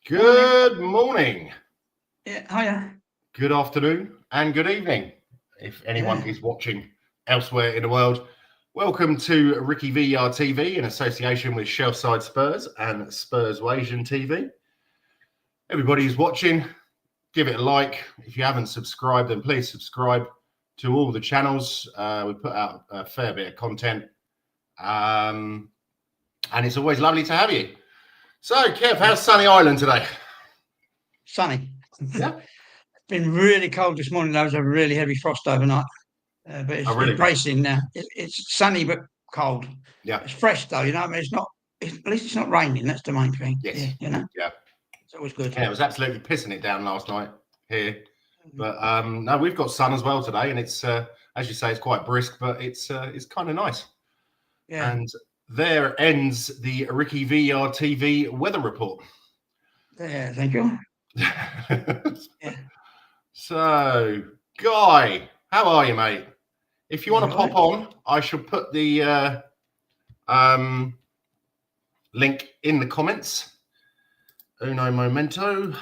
Good morning. Yeah, hiya. Good afternoon and good evening. If anyone is watching elsewhere in the world, welcome to RickyVillaTV in association with Shelfside Spurs and Spurs Asian TV. Everybody who's watching, give it a like. If you haven't subscribed, then please subscribe to all the channels. We put out a fair bit of content, and it's always lovely to have you. So, Kev, how's sunny Island today? Sunny. Yeah. It's been really cold this morning. There was a really heavy frost overnight, but it's bracing now. It's sunny but cold. Yeah. It's fresh though, you know. I mean, at least it's not raining. That's the main thing. Yes. Yeah, you know. Yeah. It's always good. Yeah, it was absolutely pissing it down last night here, but no, we've got sun as well today, and it's as you say, it's quite brisk, but it's kind of nice. Yeah. And there ends the RickyVillaTV weather report. Yeah, thank you. Yeah. So, Guy, how are you, mate? If you want to pop on, I shall put the link in the comments. Uno momento.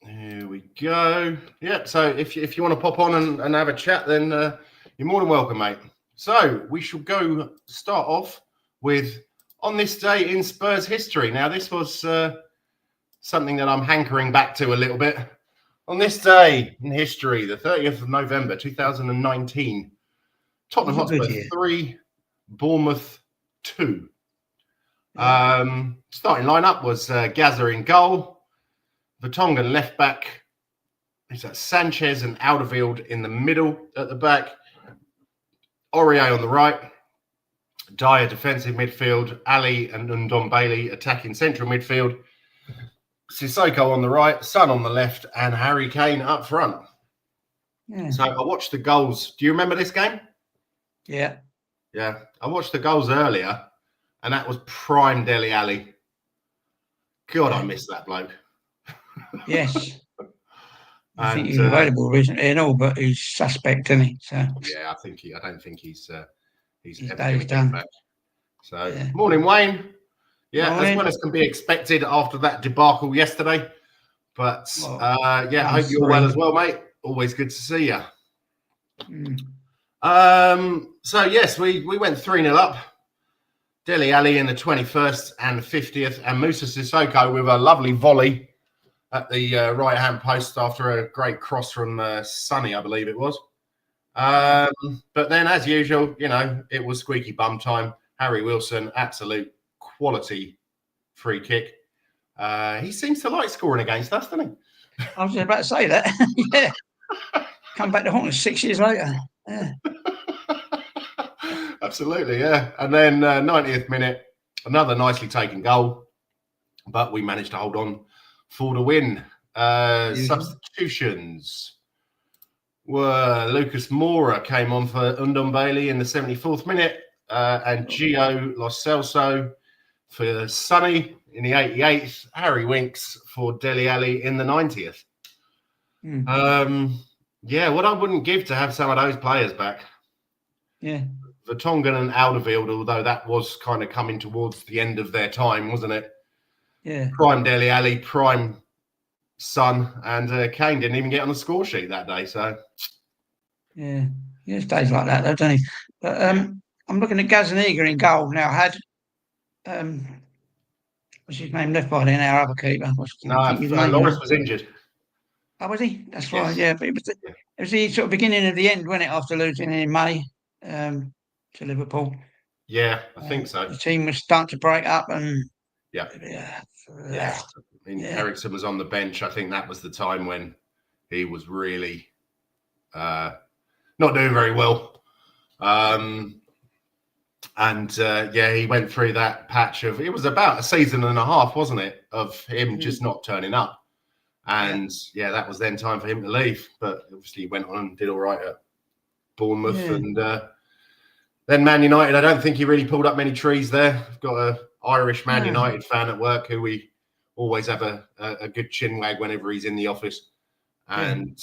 Here we go. Yep. So if you want to pop on and have a chat, then you're more than welcome, mate. So we shall go start off with on this day in Spurs history. Now this was something that I'm hankering back to a little bit. On this day in history, the 30th of November 2019, Tottenham Hotspur 3, Bournemouth 2. Starting lineup was Gaza in goal. Vertonghen left back. Is that Sanchez and Alderweireld in the middle at the back. Aurier on the right. Dyer defensive midfield. Ali and Ndombele attacking central midfield. Sissoko on the right. Son on the left. And Harry Kane up front. Yeah. So I watched the goals. Do you remember this game? Yeah. Yeah. I watched the goals earlier. And that was prime Dele Alli. God, I miss that bloke. Yes. I think he's available recently and all, but he's suspect, isn't he? So yeah, I don't think he's ever going to get back. So morning, Wayne. Yeah, morning. As well as can be expected after that debacle yesterday. But I hope you're well as well, mate. Always good to see you. So yes, we went 3-0 up. Dele Alli in the 21st and the 50th, and Moussa Sissoko with a lovely volley at the right-hand post after a great cross from Sonny, I believe it was. But then, as usual, you know, it was squeaky bum time. Harry Wilson, absolute quality free kick. He seems to like scoring against us, doesn't he? I was about to say that. Yeah. Come back to haunt us 6 years later. Yeah. Absolutely, yeah. And then 90th minute, another nicely taken goal. But we managed to hold on for the win. Substitutions were Lucas Moura came on for Ndombele in the 74th minute, and Gio Lo Celso for Sonny in the 88th, Harry Winks for Dele Alli in the 90th. Yeah, what I wouldn't give to have some of those players back. Yeah. Vertonghen and Alderweireld, although that was kind of coming towards the end of their time, wasn't it? Yeah. Prime Dele Alli, prime Son, and Kane didn't even get on the score sheet that day. So, yeah, it's days like that, though, don't he? But I'm looking at Gazzaniga in goal now. Had what's his name left by then? Our other keeper. Loris was injured. Oh, was he? That's right. Yeah, but it was the sort of beginning of the end, wasn't it? After losing in May to Liverpool. Yeah, I think so. The team was starting to break up, and yeah. I mean, Eriksen was on the bench. I think that was the time when he was really not doing very well. He went through that patch of, it was about a season and a half, wasn't it, of him just not turning up. And that was then time for him to leave. But obviously he went on and did all right at Bournemouth. And then Man United, I don't think he really pulled up many trees there. I've got an Irish Man United fan at work who we always have a good chin wag whenever he's in the office. And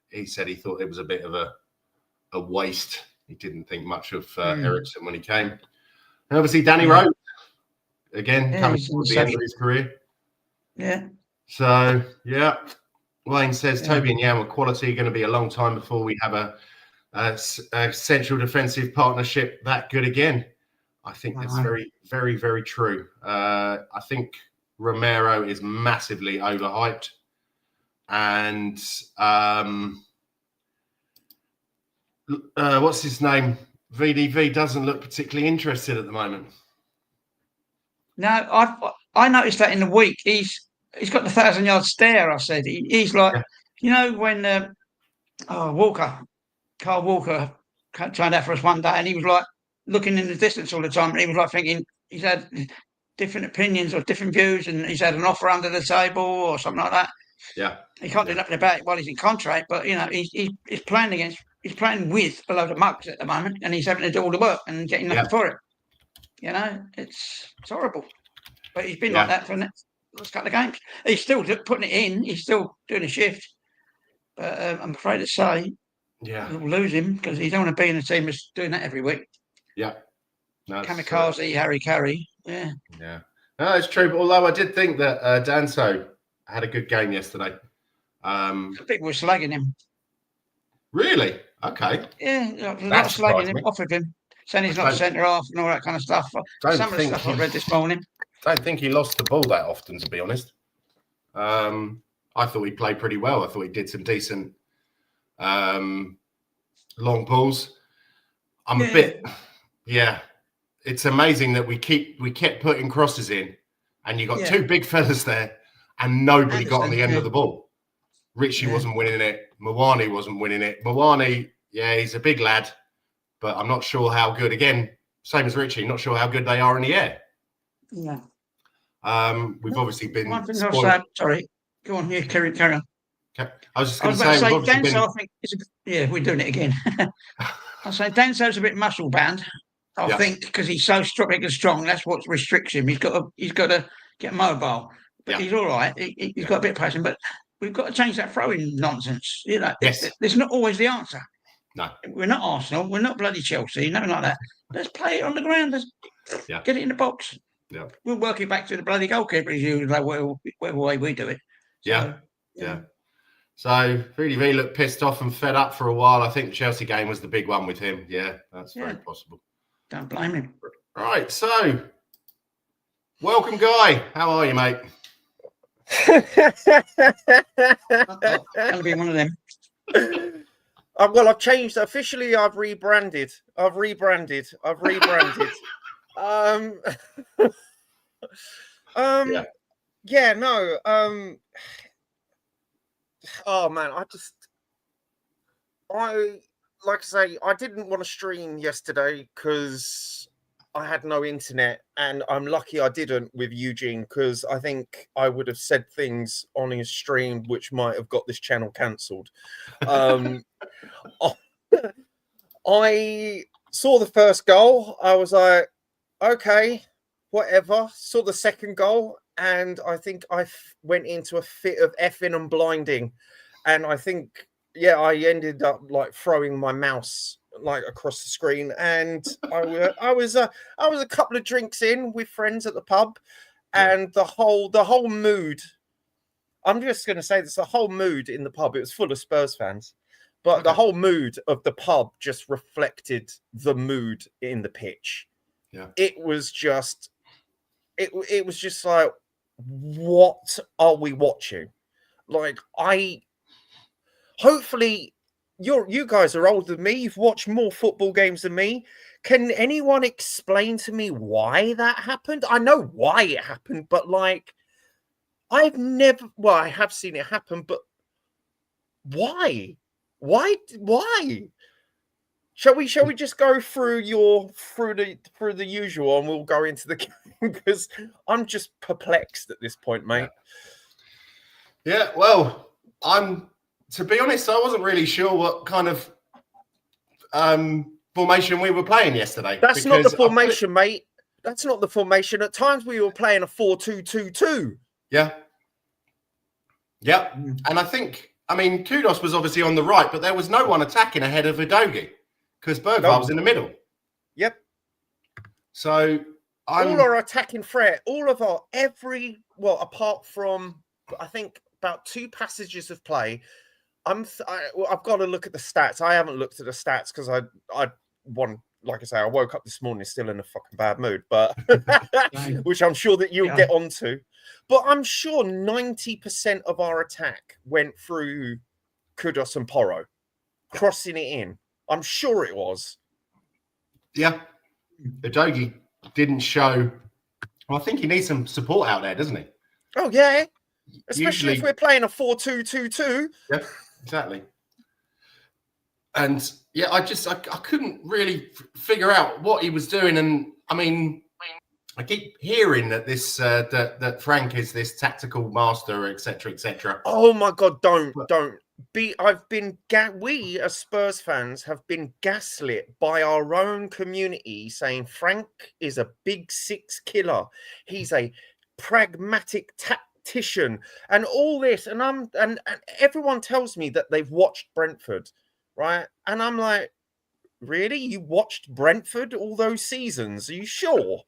he said he thought it was a bit of a waste. He didn't think much of Eriksen when he came. And obviously Danny Rose, again, coming he's in towards the the end of section. his career. Yeah. So, yeah. Wayne says, Yeah. Toby and Jan were quality. Going to be a long time before we have a central defensive partnership that good again. I think that's very, very, very true. I think Romero is massively overhyped. And what's his name? VDV doesn't look particularly interested at the moment. No, I noticed that in the week. He's got the 1,000-yard stare. I said he's like, when Carl Walker turned out for us one day, and he was like looking in the distance all the time, and he was like thinking he's had different opinions or different views, and he's had an offer under the table or something like that. Yeah, he can't do nothing about it while he's in contract, but he's playing with a load of mugs at the moment, and he's having to do all the work and getting nothing for it. It's horrible. But he's been like that for the last couple of games. He's still putting it in. He's still doing a shift. But I'm afraid to say, we'll lose him because he don't want to be in a team that's doing that every week. Yeah. Kamikaze, Harry Carey. Yeah. Yeah. No, it's true. But although I did think that Danso had a good game yesterday. People were slagging him. Really? Okay. Yeah, a lot of slagging him off of him. Saying he's not centre half and all that kind of stuff. Some of the stuff I read this morning. I don't think he lost the ball that often, to be honest. I thought he played pretty well. I thought he did some decent long balls. I'm a bit, it's amazing that we kept putting crosses in, and you got two big fellas there, and nobody got on the end of the ball. Richie wasn't winning it. Mawani wasn't winning it. Mawani, he's a big lad, but I'm not sure how good. Again, same as Richie, not sure how good they are in the air. Yeah. We've obviously been. One thing I'll say, sorry, go on. Yeah, carry on. Okay. I was just going to say, Danso, I think we're doing it again. I say Danso's a bit muscle bound. I think because he's so strong, that's what restricts him. He's got to get mobile, but he's all right. He's got a bit of passion, but we've got to change that throwing nonsense. It's not always the answer. No, we're not Arsenal. We're not bloody Chelsea. Nothing like that. Let's play it on the ground. Let's get it in the box. Yeah, we'll work it back to the bloody goalkeeper as usual, whatever way we do it. So, So VDV looked pissed off and fed up for a while. I think the Chelsea game was the big one with him. Yeah, that's very possible. Don't blame him. Right, so welcome, Guy. How are you, mate? That'll be one of them. Well, I've changed officially. I've rebranded. Oh man, like I say, I didn't want to stream yesterday because I had no internet, and I'm lucky I didn't with Eugene, because I think I would have said things on his stream which might have got this channel cancelled. I saw the first goal. I was like, okay, whatever. Saw the second goal, and I think I went into a fit of effing and blinding, and I think I ended up like throwing my mouse like across the screen, and I was a couple of drinks in with friends at the pub, and the whole mood. I'm just going to say this: the whole mood in the pub, it was full of Spurs fans, but the whole mood of the pub just reflected the mood in the pitch. Yeah, it was just like, what are we watching? Like, hopefully you guys are older than me. You've watched more football games than me. Can anyone explain to me why that happened? I know why it happened, but like, I have seen it happen, but why? Why? Shall we just go through the usual, and we'll go into the game, because I'm just perplexed at this point, mate. Yeah, well, to be honest, I wasn't really sure what kind of formation we were playing yesterday. That's not the formation, mate. That's not the formation. At times we were playing a 4-2-2-2. Yeah. Yeah. And I think, Kudos was obviously on the right, but there was no one attacking ahead of Udogie because Bergvall was in the middle. Yep. So all our attacking threat, all of our apart from I think about 2 passages of play. I've got to look at the stats. I haven't looked at the stats because I like I say, I woke up this morning still in a fucking bad mood, but which I'm sure that you'll get onto. But I'm sure 90% of our attack went through Kudos and Porro, crossing it in. I'm sure it was. Yeah. Udogie didn't show. Well, I think he needs some support out there, doesn't he? Oh, yeah. Especially if we're playing a 4-2-2-2. Yeah, exactly. And yeah, I couldn't really figure out what he was doing. And I mean, I keep hearing that this that Frank is this tactical master, etc., etc. Oh my God! Don't be. We as Spurs fans have been gaslit by our own community, saying Frank is a big 6 killer. He's a pragmatic tactician, and all this. And everyone tells me that they've watched Brentford, right? And I'm like, really? You watched Brentford all those seasons? Are you sure?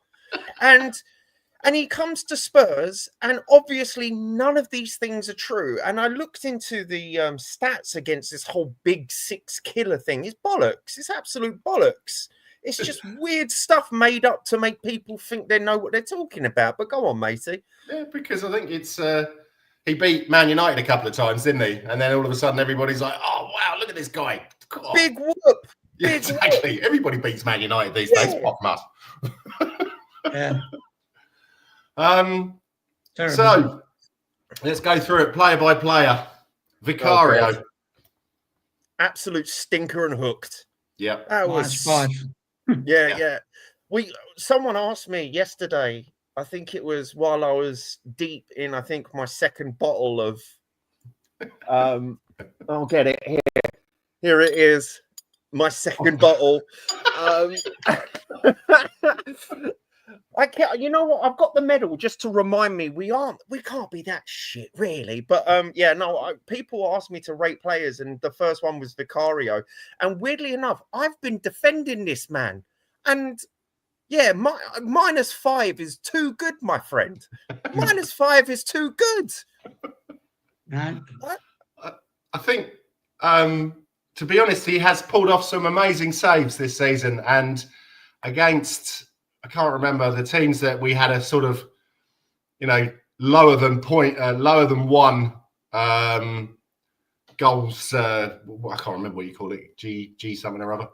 And he comes to Spurs, and obviously none of these things are true. And I looked into the stats against this whole big 6 killer thing. It's bollocks. It's absolute bollocks. It's just weird stuff made up to make people think they know what they're talking about. But go on, matey. Yeah, because I think it's he beat Man United a couple of times, didn't he? And then all of a sudden everybody's like, "Oh wow, look at this guy! God. Big whoop!" Yeah, exactly. Whoop. Everybody beats Man United these days. Pop must. Yeah. So let's go through it player by player. Vicario. Oh, absolute stinker and hooked. Yeah. That was -5. Yeah. Someone asked me yesterday, I think it was while I was deep in, I think, my second bottle of I'll get it here. Here it is. My second bottle. I can't, you know what? I've got the medal just to remind me we can't be that shit, really. But people asked me to rate players, and the first one was Vicario. And weirdly enough, I've been defending this man, and yeah, -5 is too good, my friend. -5 is too good. I think, to be honest, he has pulled off some amazing saves this season, and against, I can't remember the teams that we had a sort of, lower than 1 goals. I can't remember what you call it. G something or other.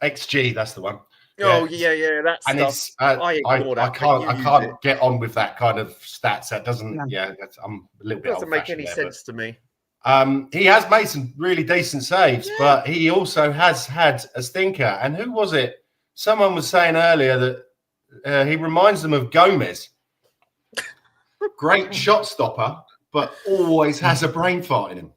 XG, that's the one. Oh yeah, that's. And stuff. it's I can't get on with that kind of stats. That doesn't. No. Yeah, I'm a little bit. Doesn't make any sense to me. He has made some really decent saves, but he also has had a stinker. And who was it? Someone was saying earlier that he reminds them of Gomez. Great shot stopper, but always has a brain fart in him.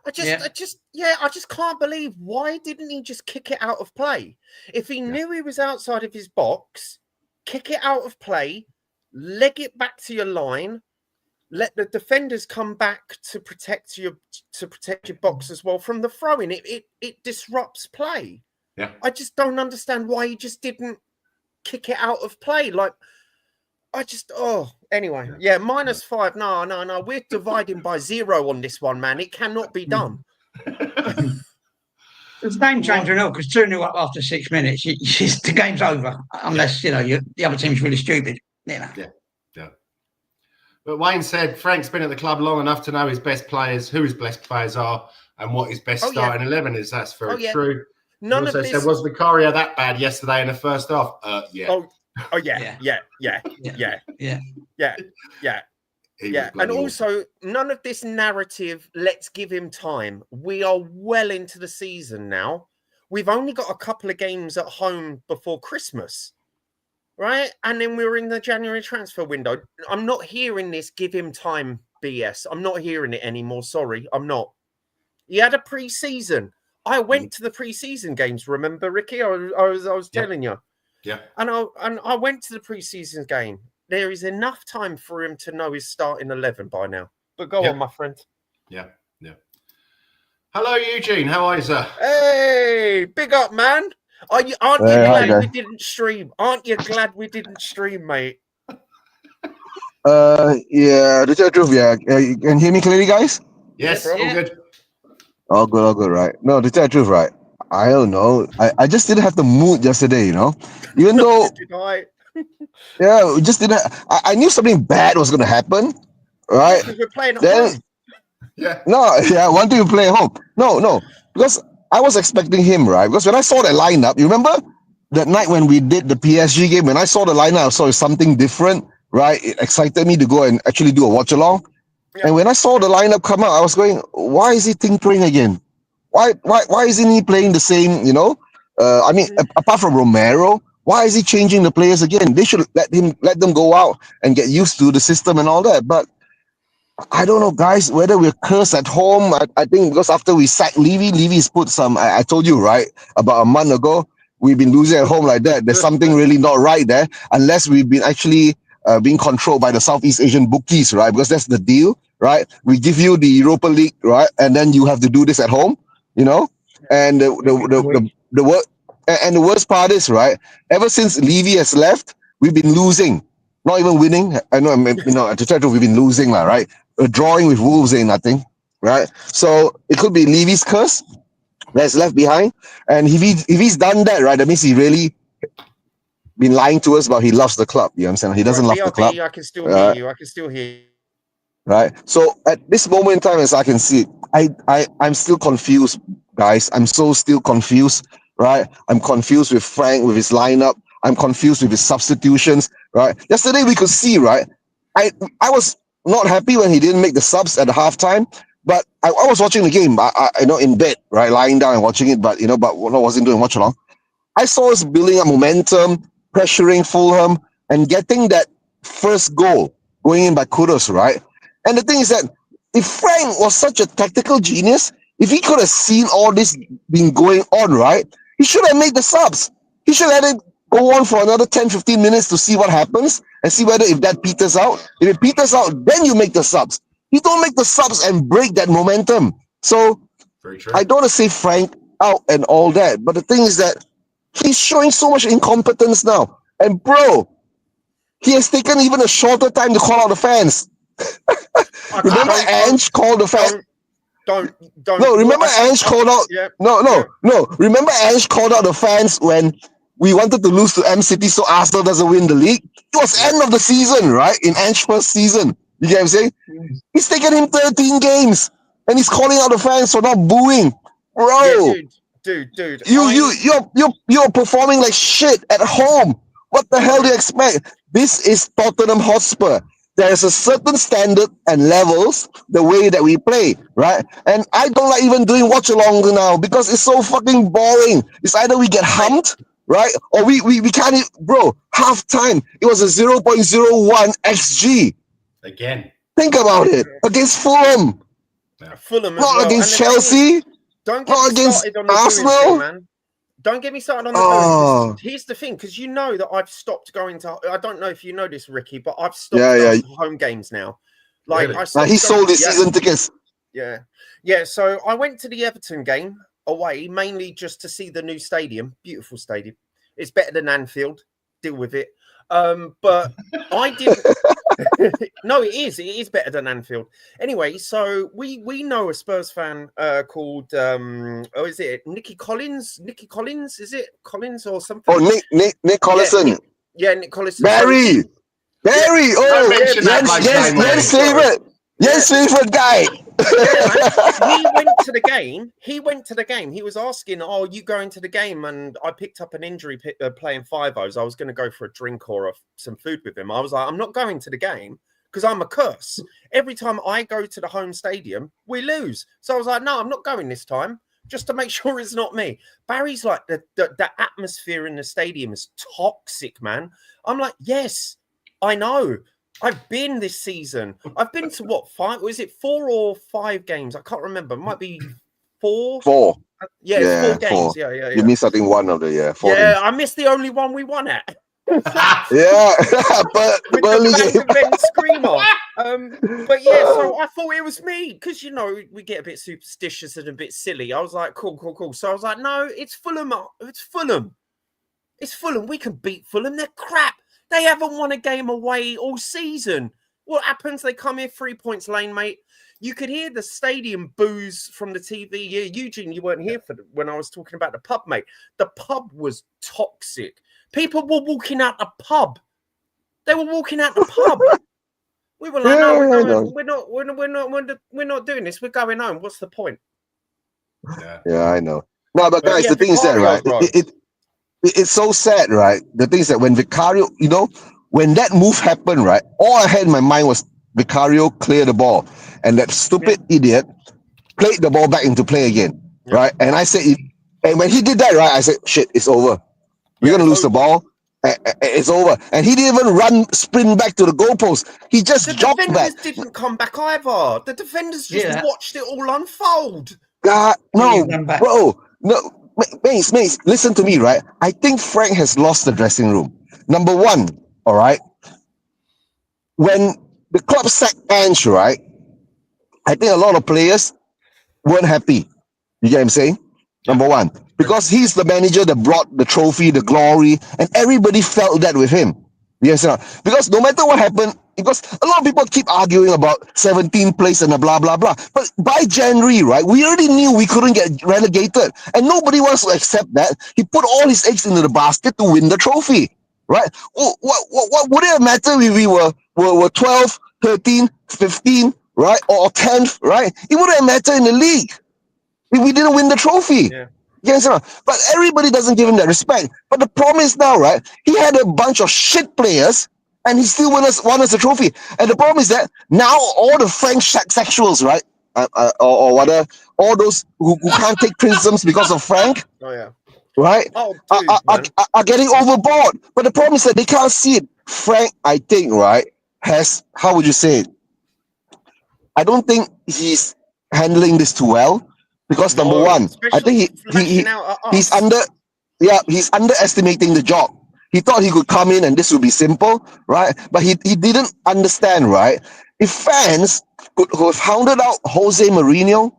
I just can't believe, why didn't he just kick it out of play? If he knew he was outside of his box, kick it out of play, leg it back to your line, let the defenders come back to protect your box as well from the throw-in. It disrupts play. Yeah. I just don't understand why he just didn't kick it out of play. Anyway, -5. No. We're dividing by 0 on this one, man. It cannot be done. It's game changer, no, because 2-0 up after 6 minutes, the game's over. Unless, the other team's really stupid. Yeah. But Wayne said Frank's been at the club long enough to know who his best players are, and what his best starting 11 is. That's very true. None also of this said, was Vicario that bad yesterday in the first half? Yeah. Yeah. And also, none of this narrative, let's give him time. We are well into the season now. We've only got a couple of games at home before Christmas, right? And then we're in the January transfer window. I'm not hearing this give him time BS. I'm not hearing it anymore. Sorry, I'm not. He had a pre-season. I went to the pre-season games, remember, Ricky? I was telling you. Yeah. And I went to the pre-season game. There is enough time for him to know his starting 11 by now. But go on, my friend. Yeah. Hello, Eugene. How are you, sir? Hey, big up, man. Aren't you glad we didn't stream? Aren't you glad we didn't stream, mate? Yeah, the truth, yeah. You can hear me clearly, guys? Yes, all good. All good, right? No, the truth, right? I don't know. I just didn't have the mood yesterday, you know? Even though, yeah, we just didn't. I knew something bad was going to happen, right? Because we're playing at Then, home. Yeah. No, yeah, one thing to play at home. No, because I was expecting him, right? Because when I saw that lineup, you remember that night when we did the PSG game, when I saw the lineup, I saw something different, right? It excited me to go and actually do a watch along. Yeah. And when I saw the lineup come out, I was going, why is he tinkering again? Why isn't he playing the same, you know? I mean, apart from Romero, why is he changing the players again? They should let them go out and get used to the system and all that. But I don't know, guys, whether we're cursed at home. I think because after we sacked Levy's put some, I told you, right, about a month ago, we've been losing at home like that. There's something really not right there, unless we've been actually being controlled by the Southeast Asian bookies, right? Because that's the deal, right? We give you the Europa League, right? And then you have to do this at home, you know? And the worst part is, right, ever since Levy has left, we've been losing. Not even winning. I know, you know, at the title we've been losing, right? Drawing with Wolves ain't nothing, right? So it could be Levy's curse that's left behind. And if he's done that, right, that means he really been lying to us about he loves the club. You know what I'm saying? He doesn't love the club. I can still hear you. I can still hear you. Right. So at this moment in time, as I can see, I'm still confused, guys. I'm still confused, right? I'm confused with Frank, with his lineup. I'm confused with his substitutions, right? Yesterday we could see, right? I was not happy when he didn't make the subs at the halftime, but I was watching the game, I know, in bed, right, lying down and watching it, but I wasn't doing watch along. I saw us building up momentum, pressuring Fulham, and getting that first goal going in by Kudus, right? And the thing is that if Frank was such a tactical genius, if he could have seen all this been going on, right, he should have made the subs. He should have let it go on for another 10, 15 minutes to see what happens and see whether if that peters out. If it peters out, then you make the subs. You don't make the subs and break that momentum. So I don't want to say Frank out and all that, but the thing is that he's showing so much incompetence now. And bro, he has taken even a shorter time to call out the fans. Remember Ange called the fans? Don't. No, remember Ange called out? Yeah. No. Remember Ange called out the fans when we wanted to lose to M City so Arsenal doesn't win the league? It was end of the season, right? In Ange's first season. You get what I'm saying? He's taken him 13 games and he's calling out the fans for not booing. Bro. Yeah, dude. You're performing like shit at home. What the hell do you expect? This is Tottenham Hotspur. There's a certain standard and levels the way that we play, right? And I don't like even doing watch along now because it's so fucking boring. It's either we get humped, right? Or we can't, bro, half time. It was a 0.01 XG. Again. Think about it. Against Fulham. Yeah. Fulham not against Chelsea. Don't not against Arsenal. Man. Don't get me started on the booze. Here's the thing, because you know that I've stopped going to. I don't know if you know this, Ricky, but I've stopped going to home games now. Like really? He sold his season tickets. Yeah. So I went to the Everton game away, mainly just to see the new stadium. Beautiful stadium. It's better than Anfield. Deal with it. But I didn't. No, it is. It is better than Anfield. Anyway, so we know a Spurs fan called is it Nicky Collins? Nicky Collins? Is it Collins or something? Oh, Nick Collison. Yeah, Nick Collison. Barry. Jens favorite. Jens favorite guy. He went to the game. He was asking, "Oh, you going to the game?" And I picked up an injury playing 5-0s. I was going to go for a drink or some food with him. I was like, "I'm not going to the game because I'm a curse. Every time I go to the home stadium, we lose." So I was like, "No, I'm not going this time, just to make sure it's not me." Barry's like, the atmosphere in the stadium is toxic, man. I'm like, yes, I know. I've been this season. I've been to what, 5? Was it 4 or 5 games? I can't remember. It might be 4. 4. Yeah, it's 4 games. Yeah. You missed, I think, one of the 4 Yeah, games. I missed the only one we won at. Yeah, but with Burnley the game. Van Ben screamer. But yeah, so I thought it was me because we get a bit superstitious and a bit silly. I was like, cool. So I was like, no, it's Fulham. It's Fulham. It's Fulham. We can beat Fulham. They're crap. They haven't won a game away all season. What happens? They come here 3 points lane, mate. You could hear the stadium boos from the TV. Yeah, Eugene, you weren't here when I was talking about the pub, mate. The pub was toxic. People were walking out the pub. They were walking out the pub. We were like, no, we're not doing this. We're going home. What's the point? Yeah, I know. No, but guys, yeah, the thing is that, right? Vicario, It's so sad, right? The thing is that when Vicario, when that move happened, right? All I had in my mind was Vicario clear the ball, and that stupid idiot played the ball back into play again, right? And I said, and when he did that, right, I said, shit, it's over. We're gonna lose the ball. It's over. And he didn't even sprint back to the goalpost. He just jogged back. The defenders didn't come back either. The defenders just watched it all unfold. God, no, bro, no, mates, listen to me, right? I think Frank has lost the dressing room. Number one, all right. When the club sacked Ange, right? I think a lot of players weren't happy. You get what I'm saying? Number one, because he's the manager that brought the trophy, the glory, and everybody felt that with him. Yes, because no matter what happened, because a lot of people keep arguing about 17th place and blah, blah, blah. But by January, right, we already knew we couldn't get relegated. And nobody wants to accept that. He put all his eggs into the basket to win the trophy, right? What would it matter if we were 12, 13, 15, right? Or 10th, right? It wouldn't matter in the league. We didn't win the trophy. Yeah. Yes, but everybody doesn't give him that respect. But the problem is now, right? He had a bunch of shit players, and he still won us a trophy. And the problem is that now all the Frank sexuals, right, or whatever, all those who can't take criticisms because of Frank, right, are getting overboard. But the problem is that they can't see it. Frank, I think, right, has, how would you say it? I don't think he's handling this too well. Because number one, I think he's underestimating the job. He thought he could come in and this would be simple, right? But he didn't understand, right? If fans could have hounded out Jose Mourinho,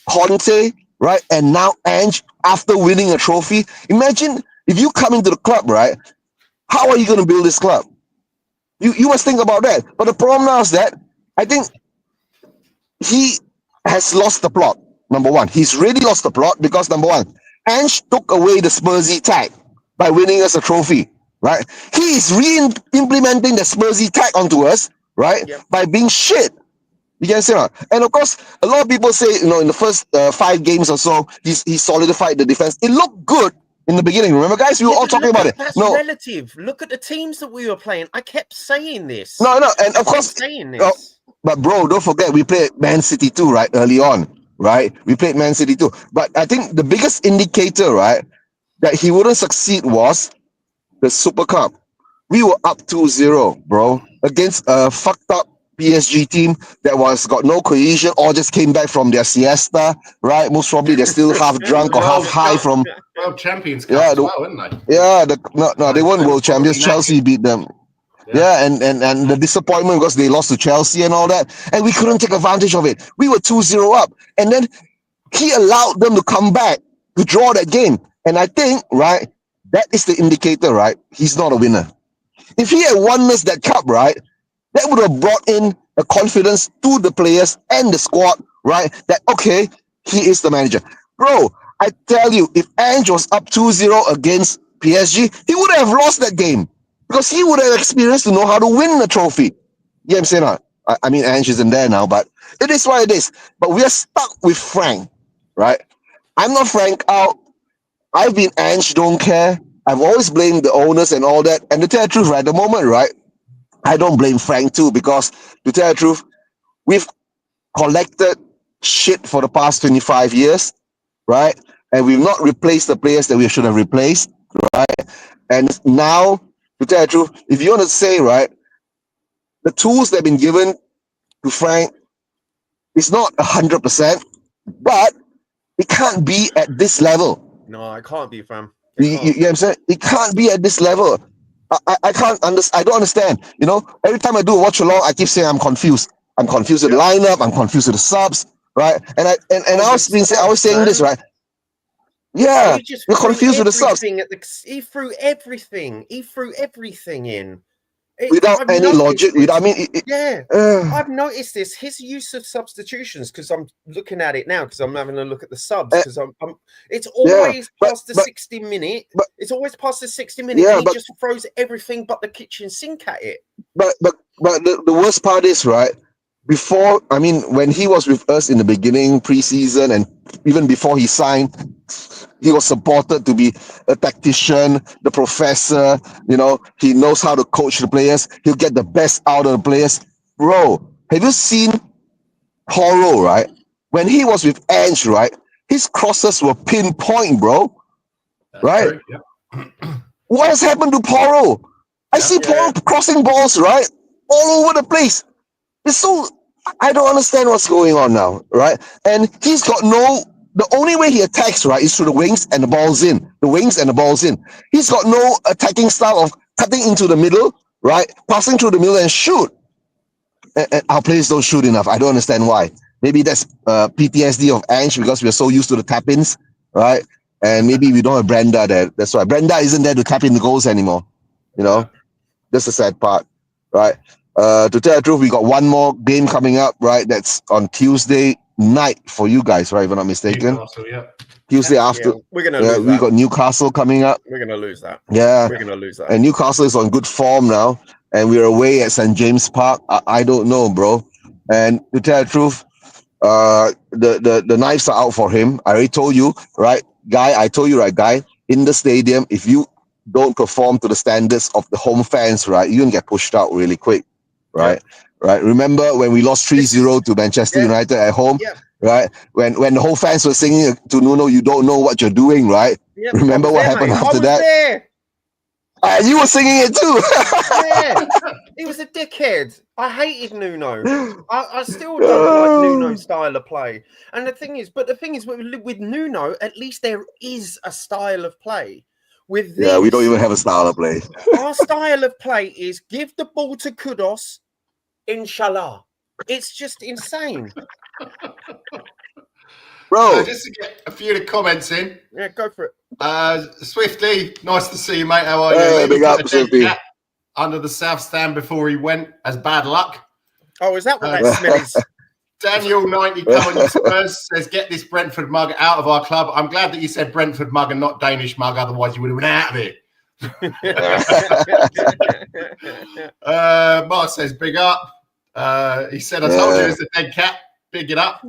Conte, right, and now Ange after winning a trophy, imagine if you come into the club, right? How are you going to build this club? You must think about that. But the problem now is that I think he has lost the plot. Number one, he's really lost the plot because number one, Ange took away the Spursy tag by winning us a trophy, right? He is re-implementing the Spursy tag onto us, right? By being shit. You can see that. And of course, a lot of people say, in the first 5 games or so, he solidified the defense. It looked good in the beginning. Remember, guys, we were all talking about it. That's relative. Look at the teams that we were playing. I kept saying this. No, and of course, saying this. But bro, don't forget, we played Man City too, right? Early on. Right, we played Man City too, but I think the biggest indicator, right, that he wouldn't succeed was the Super Cup. We were up 2-0, bro, against a fucked up PSG team that got no cohesion, or just came back from their siesta, right? Most probably they're still half drunk or half high from World Champions Cup as well, weren't they? Yeah, no, they weren't World Champions. Chelsea beat them. Yeah, and the disappointment because they lost to Chelsea and all that, and we couldn't take advantage of it. We were 2-0 up, and then he allowed them to come back to draw that game. And I think, right, that is the indicator, right? He's not a winner. If he had won us that cup, right, that would have brought in a confidence to the players and the squad, right? That, okay, he is the manager. Bro, I tell you, if Ange was up 2-0 against PSG, he would have lost that game. Because he would have experience to know how to win the trophy. Yeah, I'm saying I mean, Ange isn't there now, but it is what it is. But we are stuck with Frank, right? I'm not Frank out. I've been Ange, don't care. I've always blamed the owners and all that. And to tell the truth, right, at the moment, right, I don't blame Frank too, because to tell the truth, we've collected shit for the past 25 years, right? And we've not replaced the players that we should have replaced, right? And now, to tell the truth, if you want to say, right, the tools that have been given to Frank is not 100%, but it can't be at this level. No, it can't be, fam. You know what I'm saying? It can't be at this level. I can't understand. I don't understand. You know, every time I do a watch along, I keep saying I'm confused. I'm confused with the lineup. I'm confused with the subs, right? And I was saying this, right? Yeah, He just you're threw confused with the subs everything he threw everything. He threw everything in. without I've any noticed logic. this. Yeah, I've noticed this. His use of substitutions, because I'm looking at it now, because I'm having a look at the subs, because it's always past the 60 minute. It's always past the 60 minute, and he just throws everything but the kitchen sink at it. But the worst part is, right, before, I mean, when he was with us in the beginning, preseason, and even before he signed, he was supported to be a tactician, the professor, you know, he knows how to coach the players, he'll get the best out of the players. Bro, have you seen Poro, right? When he was with Ange, right, his crosses were pinpoint, bro. That's right? True, yeah. What has happened to Poro? I see Poro crossing balls, right? All over the place. It's so, I don't understand what's going on now, right? And he's got the only way he attacks, right, is through the wings and the balls in. The wings and the balls in. He's got no attacking style of cutting into the middle, right? Passing through the middle and shoot. And our players don't shoot enough. I don't understand why. Maybe that's PTSD of Ange because we're so used to the tap-ins, right? And maybe we don't have Brenda there. That's why Brenda isn't there to tap in the goals anymore. You know, that's the sad part, right? To tell the truth, we got one more game coming up, right? That's on Tuesday night for you guys, right? If I'm not mistaken. Newcastle, Tuesday after. Yeah, we're gonna lose we got Newcastle coming up. We're gonna lose that. Yeah, we're gonna lose that. And Newcastle is on good form now, and we're away at St. James Park. I don't know, bro. And to tell the truth, the knives are out for him. I already told you, right, Guy? I told you, right, Guy? In the stadium, if you don't perform to the standards of the home fans, right, you're gonna get pushed out really quick, right? Right. Remember when we lost 3-0 to Manchester United at home, right? When the whole fans were singing to Nuno, "You don't know what you're doing," right? Remember what happened after that? There. You were singing it too. He was a dickhead. I hated Nuno. I still don't like Nuno's style of play. And the thing is with Nuno, at least there is a style of play. With this, we don't even have a style of play. Our style of play is give the ball to Kudos, inshallah. It's just insane. Bro, just to get a few of the comments in. Yeah, go for it. Swifty, nice to see you, mate. How are you? Big up, Swifty. Under the south stand before he went as bad luck. Oh, is that what that smell is? Daniel 90 coming Spurs says, "Get this Brentford mug out of our club." I'm glad that you said Brentford mug and not Danish mug, otherwise you would have been out of it. Mark says, "Big up." He said, "I told you it's a dead cat. Big it up."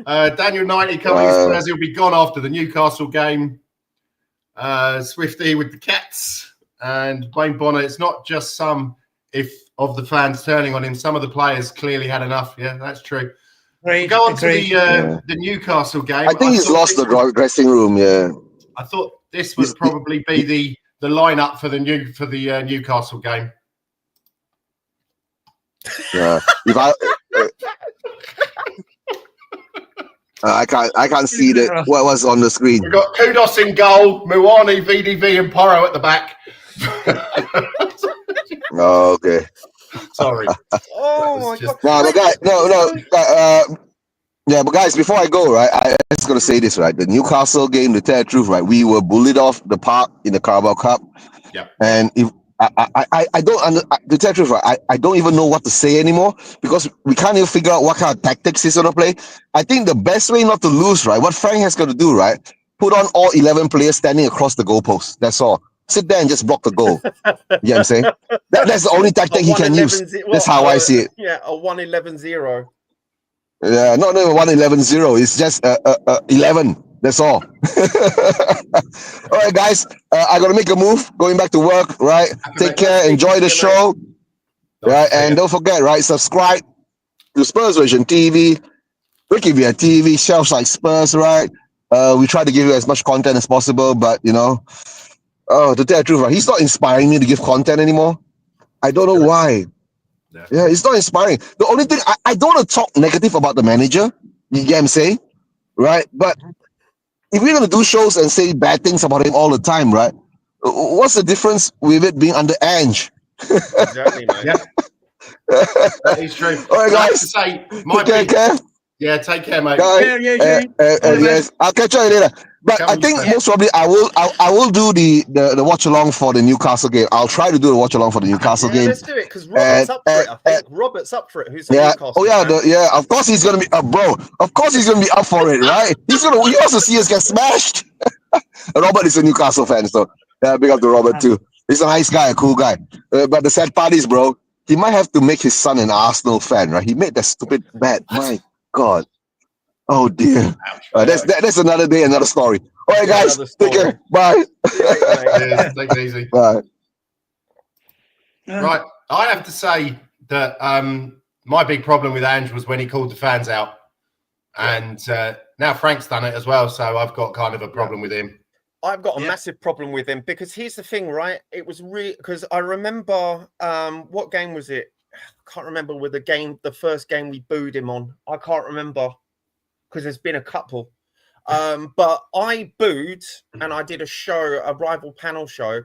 Daniel 90 coming Spurs. He'll be gone after the Newcastle game. Swifty with the cats. And Wayne Bonner, it's not just some of the fans turning on him. Some of the players clearly had enough. Yeah, that's true. Go on to the Newcastle game. I think he's lost the dressing room. Yeah, I thought this would probably be the lineup for the Newcastle game. Yeah, if I can't see what was on the screen. We've got Kudos in goal, Muani, VDV, and Poro at the back. Oh, okay. Sorry. Oh my god. But guys, before I go, right, I'm just gonna say this, right? The Newcastle game, to tell the truth, right, we were bullied off the park in the Carabao Cup. Yeah. And if I don't to tell the truth, right, I don't even know what to say anymore because we can't even figure out what kind of tactics he's gonna play. I think the best way not to lose, right, what Frank has got to do, right, put on all 11 players standing across the goalpost. That's all. Sit there and just block the goal. You know what I'm saying? That's the only tactic he can use. That's how I see it. Yeah, a 1-11-0. Yeah, not even 1-11-0. It's just 11. That's all. All right, guys. I gotta make a move. Going back to work. Right. Take care. Enjoy the show. Right, and don't forget. Right, subscribe to Spurs Version TV, RickyVillaTV, Shelfside Spurs. Right. We try to give you as much content as possible, but you know, to tell the truth, right, he's not inspiring me to give content anymore. I don't know why. Yeah, it's not inspiring. The only thing I don't want to talk negative about the manager. You get what I'm saying? Right? But if we're gonna do shows and say bad things about him all the time, right? What's the difference with it being under Ange? Exactly, mate. Yeah, that is true. All right, I have to guys. say, my Take big, care. yeah, take care, mate. Guys, Yeah, yeah, All the yes, I'll catch you later. But Come I on, think sir. most probably I will do the watch along for the Newcastle game. I'll try to do the watch along for the Newcastle Yeah, game. let's do it because Robert's up for it. I think Robert's up for it. Who's a Yeah. Newcastle Oh yeah. fan. Yeah. Of course he's gonna be bro. Of course he's gonna be up for it, right? He wants to see us get smashed. Robert is a Newcastle fan, so yeah, big up to Robert too. He's a nice guy, a cool guy. But the sad part is, bro, he might have to make his son an Arsenal fan, right? He made that stupid bet. My God. Oh dear. That's another day, another story. All right, Yeah, guys. another Take story. care. Bye. See you later, mate. Cheers. Take it easy. Bye. Right, I have to say that my big problem with Ange was when he called the fans out, and now Frank's done it as well, so I've got kind of a problem with him. I've got a massive problem with him because here's the thing, right? It was really because I remember what game was it? I can't remember with the first game we booed him on. I can't remember because there's been a couple. But I booed and I did a rival panel show,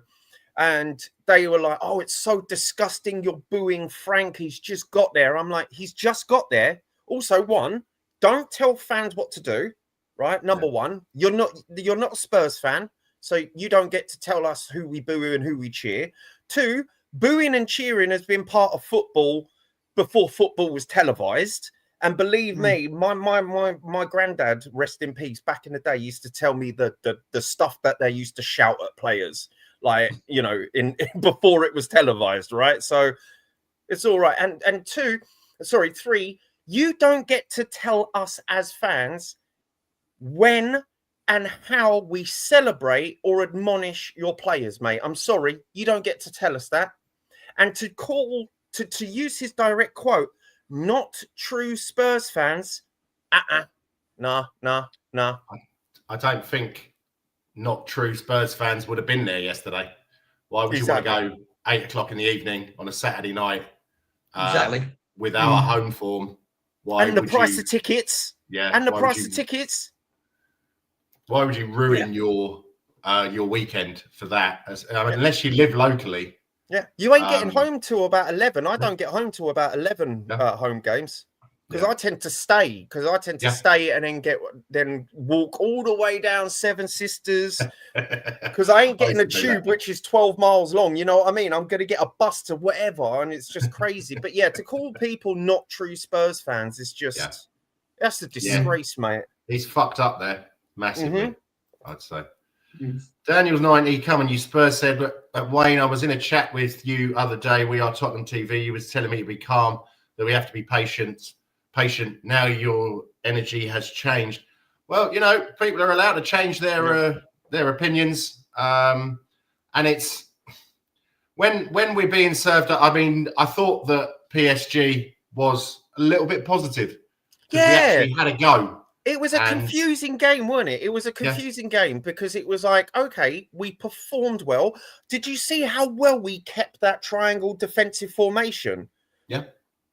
and they were like, "Oh, it's so disgusting. You're booing Frank. He's just got there." I'm like, he's just got there. Also, one, don't tell fans what to do. Right, number one, you're not a Spurs fan, so you don't get to tell us who we boo and who we cheer. Two, booing and cheering has been part of football before football was televised. And believe me, my granddad, rest in peace, back in the day, used to tell me the stuff that they used to shout at players, like in before it was televised, right? So it's all right. And three, you don't get to tell us as fans when and how we celebrate or admonish your players, mate. I'm sorry, you don't get to tell us that. And to use his direct quote, not true Spurs fans. Nah. I don't think not true Spurs fans would have been there yesterday. Why would you want to go 8 o'clock in the evening on a Saturday night? Exactly. With our home form. Why and the would price you, of tickets. Yeah. And the price of tickets. Why would you ruin your weekend for that? Unless you live locally. Yeah, you ain't getting home till about 11. I don't get home till about 11 home games because I tend to stay. And then walk all the way down Seven Sisters because I ain't getting a tube which is 12 miles long. You know what I mean? I'm going to get a bus to whatever, and it's just crazy. But yeah, to call people not true Spurs fans is just that's a disgrace, mate. He's fucked up there massively, I'd say. Daniel's 90, come on, you Spurs said, but Wayne, I was in a chat with you other day. We are Tottenham TV. You was telling me to be calm, that we have to be patient. Now your energy has changed. Well, people are allowed to change their opinions. And it's when we're being served up. I mean, I thought that PSG was a little bit positive. Yeah, we actually had a go. It was a confusing game, wasn't it? It was a confusing game because it was like, okay, we performed well. Did you see how well we kept that triangle defensive formation? Yeah.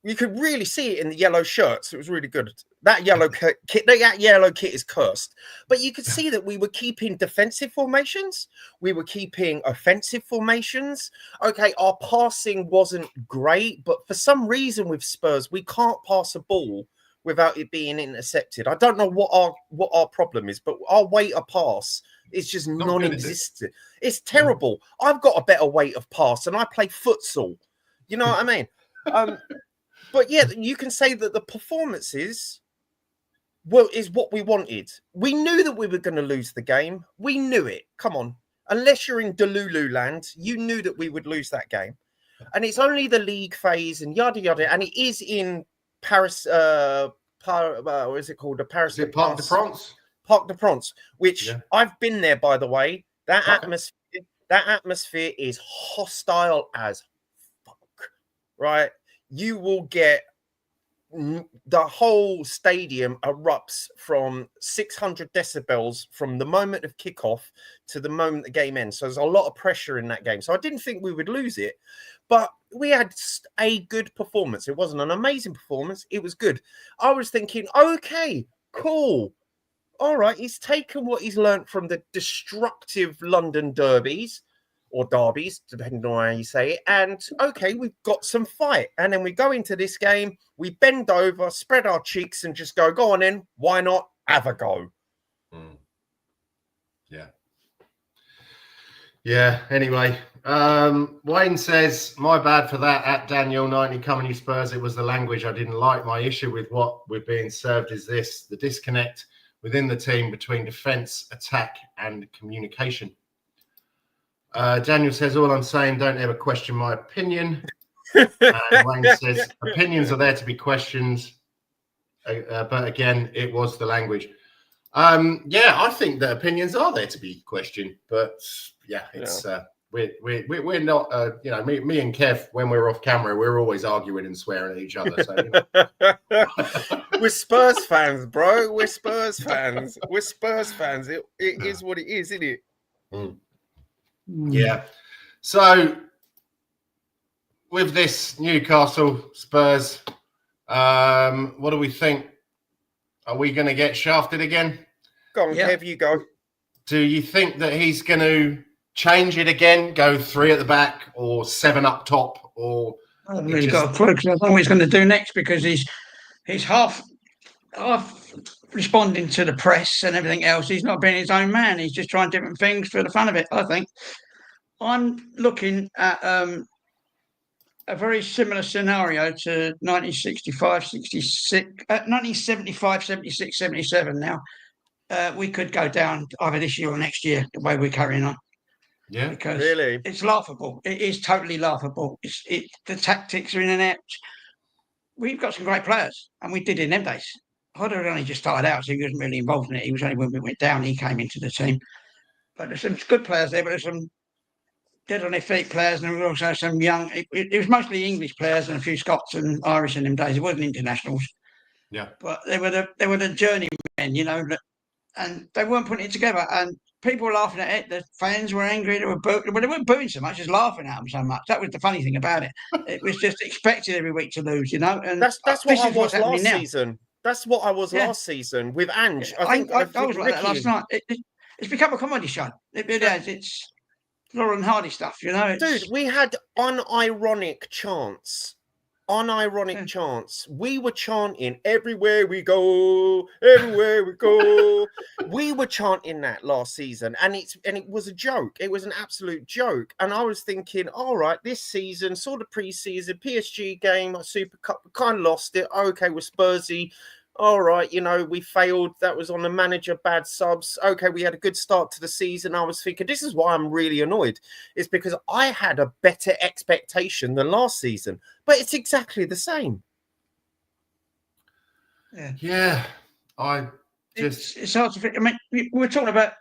You could really see it in the yellow shirts. It was really good. That yellow kit is cursed. But you could see that we were keeping defensive formations. We were keeping offensive formations. Okay, our passing wasn't great, but for some reason with Spurs, we can't pass a ball without it being intercepted. I don't know what our problem is, but our weight of pass is just non-existent. It's terrible. I've got a better weight of pass, and I play futsal. You know what I mean? But yeah, you can say that the performances is what we wanted. We knew that we were going to lose the game. We knew it. Come on. Unless you're in Delulu land, you knew that we would lose that game. And it's only the league phase and yada yada. And it is in Paris, what is it called? The Paris. Is it Parc de France? Parc de France, which I've been there, by the way. That atmosphere is hostile as fuck, right? You will get the whole stadium erupts from 600 decibels from the moment of kickoff to the moment the game ends. So there's a lot of pressure in that game. So I didn't think we would lose it, but we had a good performance. It wasn't an amazing performance. It was good. I was thinking, okay, cool. All right. He's taken what he's learned from the destructive London derbies or derbies, depending on how you say it. And okay, we've got some fight. And then we go into this game, we bend over, spread our cheeks, and just go on in. Why not have a go? Yeah. Yeah. Anyway, Wayne says, my bad for that at Daniel90 coming you Spurs. It was the language I didn't like. My issue with what we're being served is this, the disconnect within the team between defence, attack, and communication. Daniel says, all I'm saying, don't ever question my opinion. And Wayne says, opinions are there to be questioned. But again, it was the language. Yeah, I think that opinions are there to be questioned. But yeah, it's we're not, you know, me and Kev, when we're off camera, we're always arguing and swearing at each other. So, you know. We're Spurs fans, bro. We're Spurs fans. We're Spurs fans. It is what it is, isn't it? Yeah. So with this Newcastle Spurs, what do we think? Are we going to get shafted again? Go on, Kev, you go. Do you think that he's going to change it again, go 3 at the back or 7 up top? Or I haven't really got a clue, because I don't know what he's going to do next, because he's half responding to the press and everything else. He's not being his own man. He's just trying different things for the fun of it, I think. I'm looking at a very similar scenario to 1965, 66, 1975, 76, 77 now. We could go down either this year or next year, the way we're carrying on. Yeah, because really, it's laughable. It is totally laughable. The tactics are in and out. We've got some great players, and we did in them days. Hodder had only just started out, so he wasn't really involved in it. He was only when we went down, he came into the team. But there's some good players there, but there's some dead on their feet players, and there were also some young. It was mostly English players and a few Scots and Irish in them days. It wasn't internationals. Yeah, but they were the journeymen, you know, and they weren't putting it together. And people were laughing at it. The fans were angry. They were booing, but they weren't booing so much as laughing at them so much. That was the funny thing about it. It was just expected every week to lose, you know. And that's what I was last season. That's what I was last season with Ange. I think I was like that last night. It's become a comedy show. It really has. It's Laurel and Hardy stuff, you know. Dude, we had unironic chants. Unironic chants. We were chanting everywhere we go, everywhere we go. We were chanting that last season, and it was a joke. It was an absolute joke. And I was thinking, all right, this season, saw the pre-season PSG game, Super Cup, we kind of lost it. Okay, we're Spursy. All right, you know, we failed. That was on the manager, bad subs. Okay, we had a good start to the season. I was thinking, this is why I'm really annoyed. It's because I had a better expectation than last season. But it's exactly the same. Yeah. It's hard to think. I mean, we were talking about.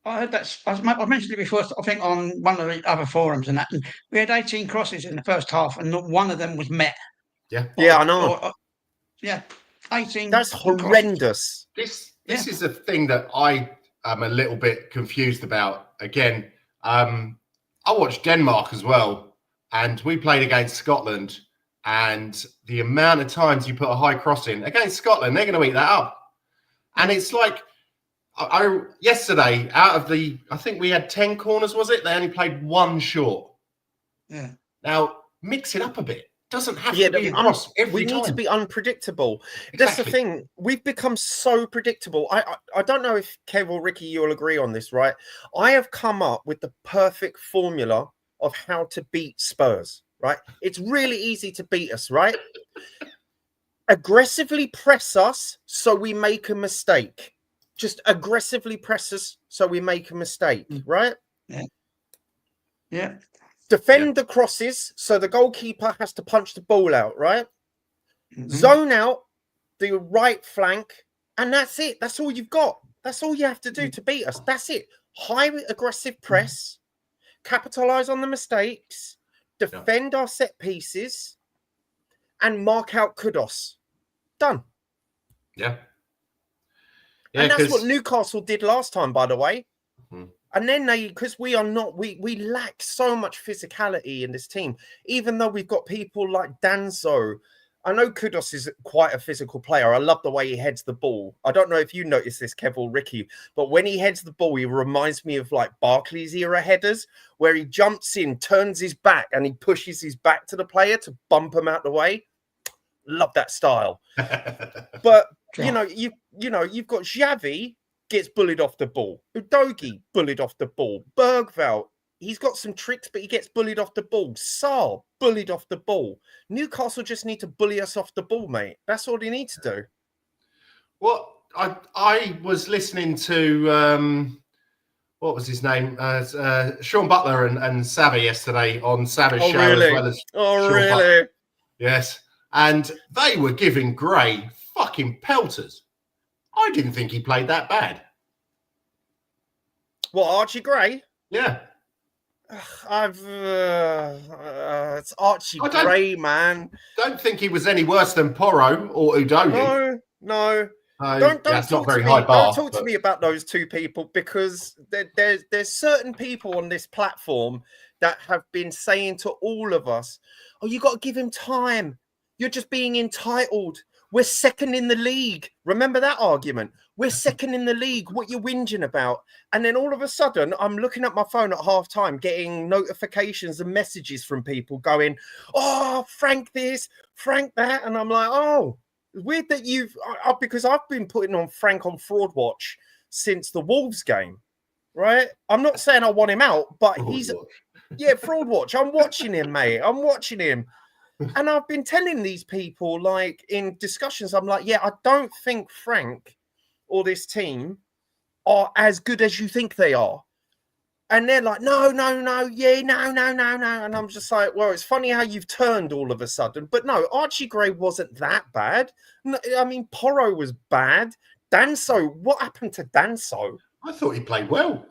I heard that. I mentioned it before. I think on one of the other forums and that. And we had 18 crosses in the first half, and not one of them was met. Yeah. Yeah, I know. Yeah. 18. That's horrendous. This is a thing that I am a little bit confused about. Again, I watched Denmark as well, and we played against Scotland, and the amount of times you put a high cross in against Scotland, they're going to eat that up. And it's like, yesterday, out of I think we had 10 corners, was it? They only played 1 short. Yeah. Now, mix it up a bit. Doesn't have to be a cross every time. We need to be unpredictable. Exactly. That's the thing. We've become so predictable. I don't know if Kev or Ricky, you'll agree on this, right? I have come up with the perfect formula of how to beat Spurs, right? It's really easy to beat us, right? Aggressively press us so we make a mistake. Just aggressively press us so we make a mistake, right? Yeah. Yeah. Defend the crosses so the goalkeeper has to punch the ball out, right? Zone out the right flank, and that's it. That's all you've got. That's all you have to do to beat us. That's it. High aggressive press, capitalize on the mistakes, defend our set pieces, and mark out kudos. Done. Yeah. And that's what Newcastle did last time, by the way. And then because we lack so much physicality in this team, even though we've got people like Danzo, I know Kudos is quite a physical player. I love the way he heads the ball. I don't know if you noticed this, Kev or Ricky, but when he heads the ball, he reminds me of like Barkley's era headers, where he jumps in, turns his back, and he pushes his back to the player to bump him out the way. Love that style. But you've got Xavi gets bullied off the ball. Udogie bullied off the ball. Bergvall, he's got some tricks, but he gets bullied off the ball. Sarr bullied off the ball. Newcastle just need to bully us off the ball, mate. That's all they need to do. Well, I was listening to what was his name? Sean Butler and Savvy yesterday on Savvy's show really? as well as Sean Butler. Yes. And they were giving Gray fucking pelters. I didn't think he played that bad. What, Archie Gray? Yeah. It's Archie Gray, man. Don't think he was any worse than Porro or Udogie. No. Don't talk to me. Don't talk to me about those two people, because there's certain people on this platform that have been saying to all of us, "Oh, you got to give him time. You're just being entitled. We're second in the league." Remember that argument? We're second in the league. What you whinging about? And then all of a sudden, I'm looking at my phone at halftime, getting notifications and messages from people going, "Oh, Frank this, Frank that," and I'm like, "Oh, weird that because I've been putting on Frank on Fraud Watch since the Wolves game, right? I'm not saying I want him out, but Fraud Watch. I'm watching him, mate. I'm watching him." And I've been telling these people, like in discussions, I'm like, I don't think Frank or this team are as good as you think they are. And they're like, no. And I'm just like, well, it's funny how you've turned all of a sudden. But no, Archie Gray wasn't that bad. No, I mean, Porro was bad. Danso, what happened to Danso? I thought he played well.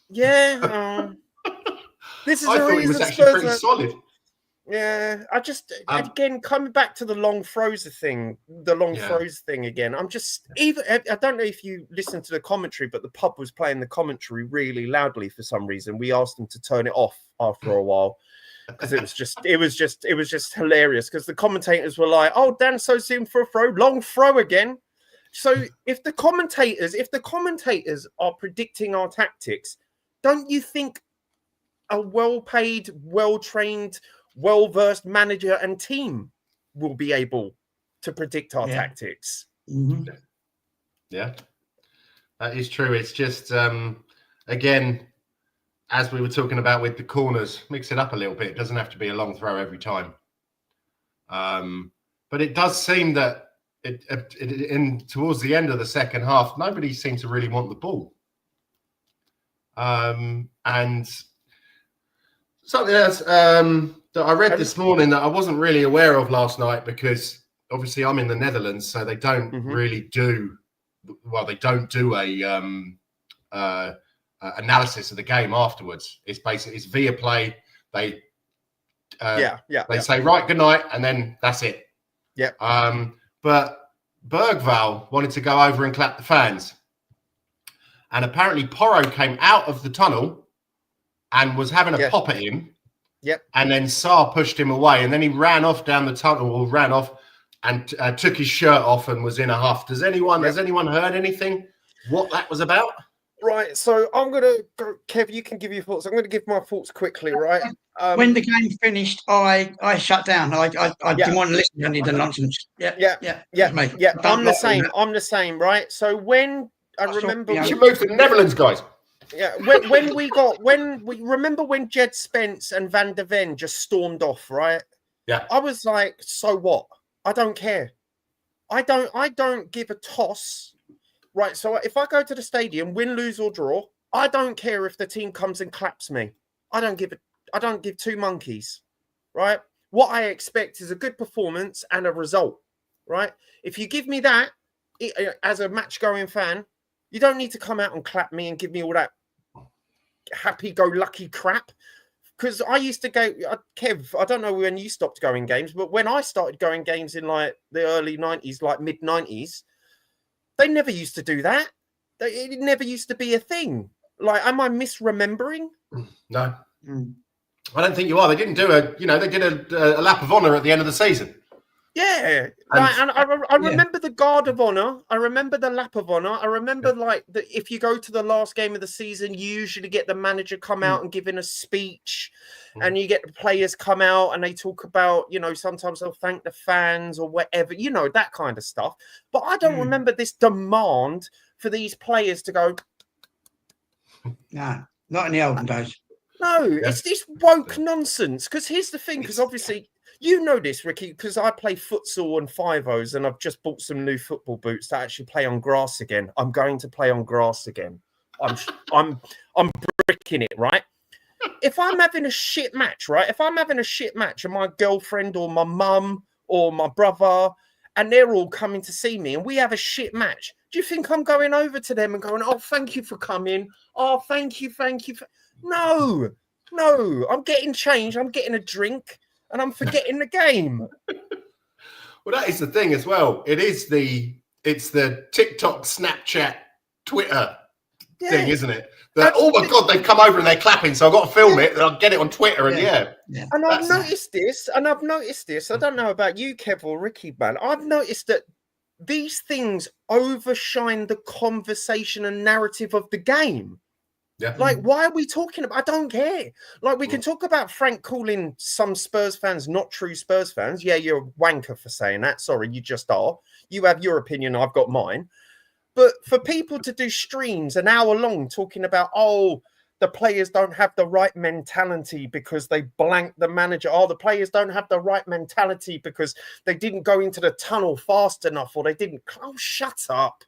Yeah. This is I thought he was actually pretty solid. Yeah, I just again coming back to the long throws thing again. I'm just I don't know if you listened to the commentary, but the pub was playing the commentary really loudly for some reason. We asked them to turn it off after a while because it was just hilarious, because the commentators were like, "Oh, Danso's in for a throw, long throw again." So if the commentators are predicting our tactics, don't you think a well-paid, well-trained, well-versed manager and team will be able to predict our tactics? Mm-hmm. Yeah, that is true. It's just, again, as we were talking about with the corners, mix it up a little bit. It doesn't have to be a long throw every time. But it does seem that towards the end of the second half, nobody seemed to really want the ball. And something else that I read this morning that I wasn't really aware of last night, because obviously I'm in the Netherlands, so they don't really do a analysis of the game afterwards. It's basically via play. They say right, good night, and then that's it. Yeah. But Bergvall wanted to go over and clap the fans, and apparently Porro came out of the tunnel and was having a pop at him. Yep. And then Sarr pushed him away, and then he ran off down the tunnel, and took his shirt off and was in a huff. Has anyone heard anything what that was about? Right. So I'm going to go, Kev, you can give your thoughts. I'm going to give my thoughts quickly, right? When the game finished, I shut down. I didn't want to listen to any of the nonsense. Yeah. I'm the same, right? So when I remember, we should move to the Netherlands, guys. Yeah, when we remember when Jed Spence and Van der Ven just stormed off, right? Yeah. I was like, so what? I don't care. I don't give a toss. Right. So if I go to the stadium, win, lose, or draw, I don't care if the team comes and claps me. I don't give two monkeys. Right? What I expect is a good performance and a result. Right? If you give me that as a match going fan, you don't need to come out and clap me and give me all that happy-go-lucky crap. Because I used to go, Kev, I don't know when you stopped going games, but when I started going games in like the early 90s, like mid-90s, they never used to do that. It never used to be a thing. Like, am I misremembering? No. I don't think you are. They didn't do they did a lap of honour at the end of the season. Yeah, and I remember the Guard of Honor. I remember the Lap of Honor. I remember if you go to the last game of the season, you usually get the manager come out and giving a speech, and you get the players come out and they talk about, sometimes they'll thank the fans or whatever, that kind of stuff. But I don't remember this demand for these players to go. No, not in the olden days. No, it's this woke nonsense. Because here's the thing, because obviously. You know this, Ricky, because I play futsal and 5-0s, and I've just bought some new football boots to actually play on grass again. I'm going to play on grass again. I'm bricking it, right? If I'm having a shit match, right? If I'm having a shit match and my girlfriend or my mum or my brother, and they're all coming to see me, and we have a shit match, do you think I'm going over to them and going, "Oh, thank you for coming. Oh, thank you." No. I'm getting changed. I'm getting a drink. And I'm forgetting the game. Well, that is the thing as well. It's the TikTok, Snapchat, Twitter thing, isn't it? Oh my God, they've come over and they're clapping, so I've got to film it and I'll get it on Twitter. And And I've noticed this. I don't know about you, Kev or Ricky, man. I've noticed that these things overshine the conversation and narrative of the game. Yeah. Like, why are we talking about? I don't care. Like, we can talk about Frank calling some Spurs fans not true Spurs fans. Yeah, you're a wanker for saying that. Sorry, you just are. You have your opinion. I've got mine. But for people to do streams an hour long talking about, the players don't have the right mentality because they blanked the manager. Oh, the players don't have the right mentality because they didn't go into the tunnel fast enough or they didn't. Oh, shut up.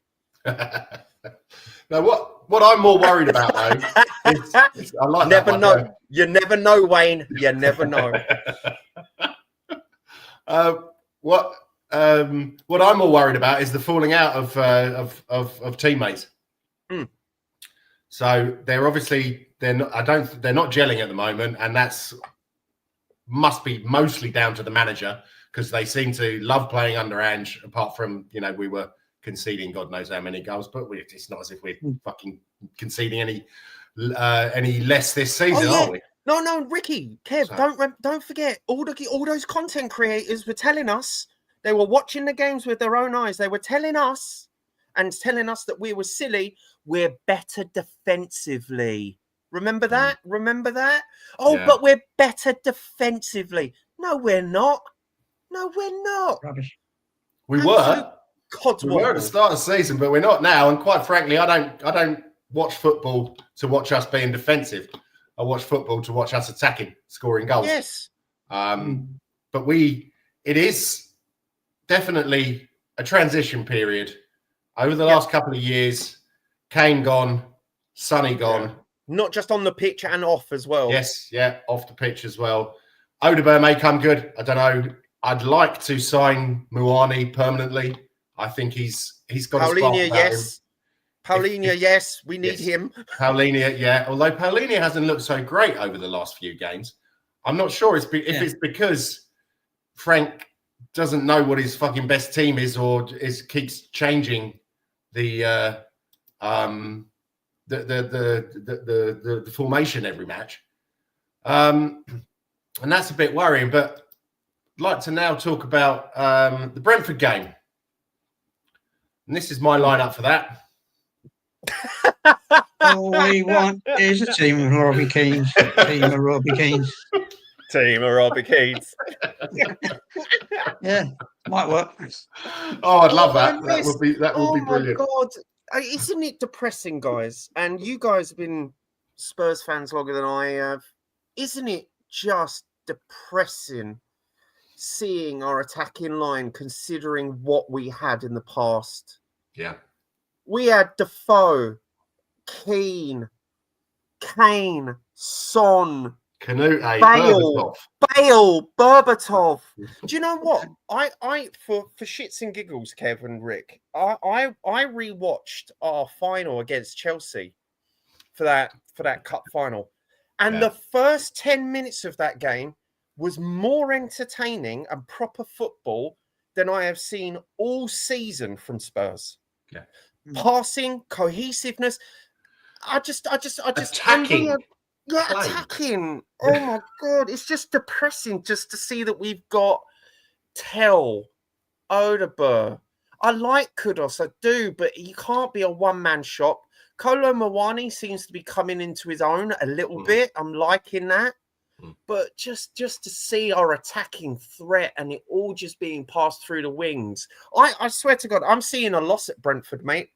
Now, what I'm more worried about, though, is I like never know. You never know, Wayne. You never know. What I'm more worried about is the falling out of teammates. So they're not gelling at the moment, and must be mostly down to the manager because they seem to love playing under Ange. Apart from we were conceding God knows how many goals, but it's not as if we're fucking conceding any less this season, are we? No, Ricky, Kev, don't forget all those content creators were telling us they were watching the games with their own eyes. They were telling us that we were silly. We're better defensively. Remember that? But we're better defensively. No, we're not. Rubbish. We were at the start of the season, but we're not now. And quite frankly, I don't watch football to watch us being defensive. I watch football to watch us attacking, scoring goals. Yes. But it is definitely a transition period over the last couple of years. Kane gone, Sonny gone. Yeah. Not just on the pitch and off as well. Yes, off the pitch as well. Odegaard may come good. I don't know. I'd like to sign Muani permanently. I think he's got Paulinho, yes. Paulinho, yes. We need him. Paulinho, yeah. Although Paulinho hasn't looked so great over the last few games. I'm not sure if it's because Frank doesn't know what his fucking best team is or keeps changing the formation every match. And that's a bit worrying, but I'd like to now talk about the Brentford game. And this is my lineup for that. All we want is a team of Robbie Keanes. Team of Robbie Keanes. Yeah, might work. Oh, I'd love that. That would be brilliant. Oh my God. Isn't it depressing, guys? And you guys have been Spurs fans longer than I have. Isn't it just depressing seeing our attacking line considering what we had in the past? Yeah. We had Defoe, Keane, Kane, Son, Canute, Bale, Berbatov. Do you know what? I for shits and giggles, Kev and Rick, I rewatched our final against Chelsea for that cup final. And the first 10 minutes of that game was more entertaining and proper football than I have seen all season from Spurs. Yeah. Passing, cohesiveness. I just attacking. Attacking. Oh my God. It's just depressing just to see that we've got Tell, Odegaard. I like Kudus, I do, but he can't be a one-man shop. Kolo Muani seems to be coming into his own a little bit. I'm liking that. But just to see our attacking threat and it all just being passed through the wings. I swear to God, I'm seeing a loss at Brentford, mate.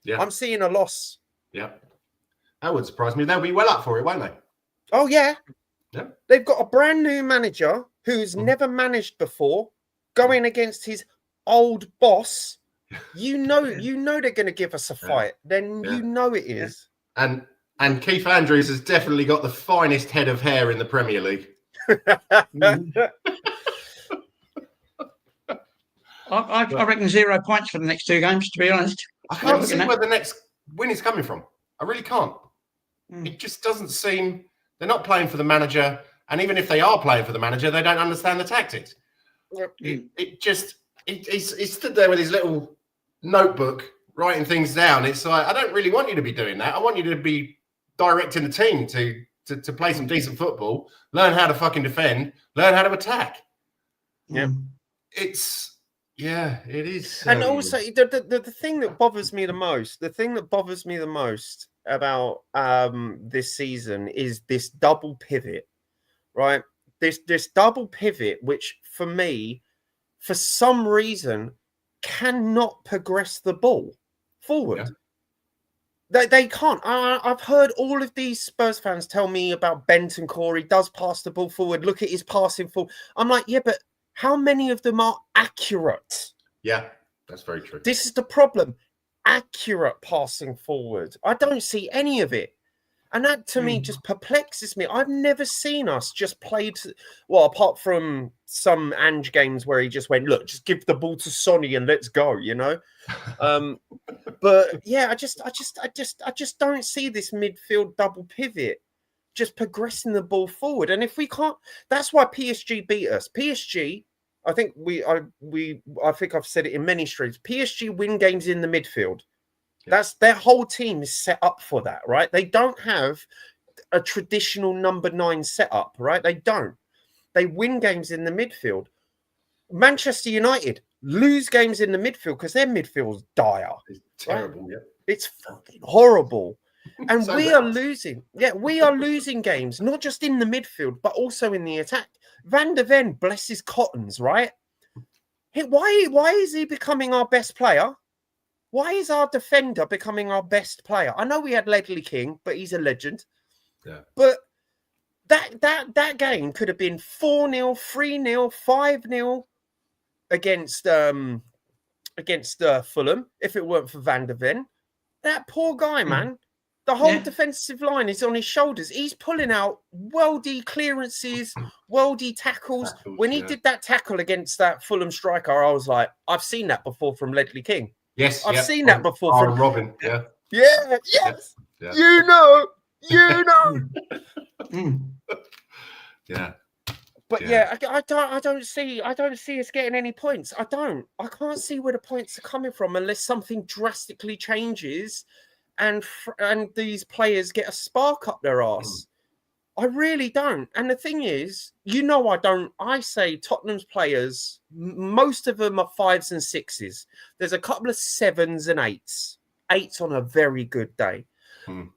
Yeah. I'm seeing a loss. Yeah. That would surprise me. They'll be well up for it, won't they? Oh, yeah. Yeah. They've got a brand new manager who's never managed before going against his old boss. You know they're going to give us a fight. Then you know it is. And Keith Andrews has definitely got the finest head of hair in the Premier League. I reckon 0 points for the next 2 games, to be honest. I can't see where the next win is coming from. I really can't. It just doesn't seem... They're not playing for the manager. And even if they are playing for the manager, they don't understand the tactics. He's stood there with his little notebook writing things down. It's like, I don't really want you to be doing that. I want you to be directing the team to play some decent football, learn how to fucking defend, learn how to attack. Yeah. It is. And also the thing that bothers me the most, about this season is this double pivot, right? This double pivot, which for me, for some reason, cannot progress the ball forward. Yeah. They can't. I've heard all of these Spurs fans tell me about Bentancur. He does pass the ball forward. Look at his passing forward. I'm like, yeah, but how many of them are accurate? Yeah, that's very true. This is the problem. Accurate passing forward. I don't see any of it. And that, to me, just perplexes me. I've never seen us just played, well, apart from some Ange games where he just went, look, just give the ball to Sonny and let's go, you know? But yeah, I just don't see this midfield double pivot just progressing the ball forward. And if we can't, that's why PSG beat us. PSG, I think I think I've said it in many streams. PSG win games in the midfield. That's their whole team is set up for that, right? They don't have a traditional number 9 setup, right? They don't. They win games in the midfield. Manchester United lose games in the midfield because their midfield's dire. It's terrible, right? Yeah. It's fucking horrible. And So we are losing. Yeah, we are losing games, not just in the midfield, but also in the attack. Van der Ven, bless his cottons, right? Why is he becoming our best player? Why is our defender becoming our best player? I know we had Ledley King, but he's a legend. Yeah. But that game could have been 4-0, 3-0, 5-0 against Fulham if it weren't for Van der Ven. That poor guy, man. The whole defensive line is on his shoulders. He's pulling out worldy clearances, worldy tackles. When he did that tackle against that Fulham striker, I was like, I've seen that before from Ledley King. Yes, I've seen that before from Robin. Yeah. Yeah. Yes. Yeah. You know. Yeah. But yeah, I don't see us getting any points. I can't see where the points are coming from unless something drastically changes, and these players get a spark up their arse. I really don't. And the thing is, I say Tottenham's players, most of them are 5s and 6s. There's a couple of 7s and 8s. 8s on a very good day.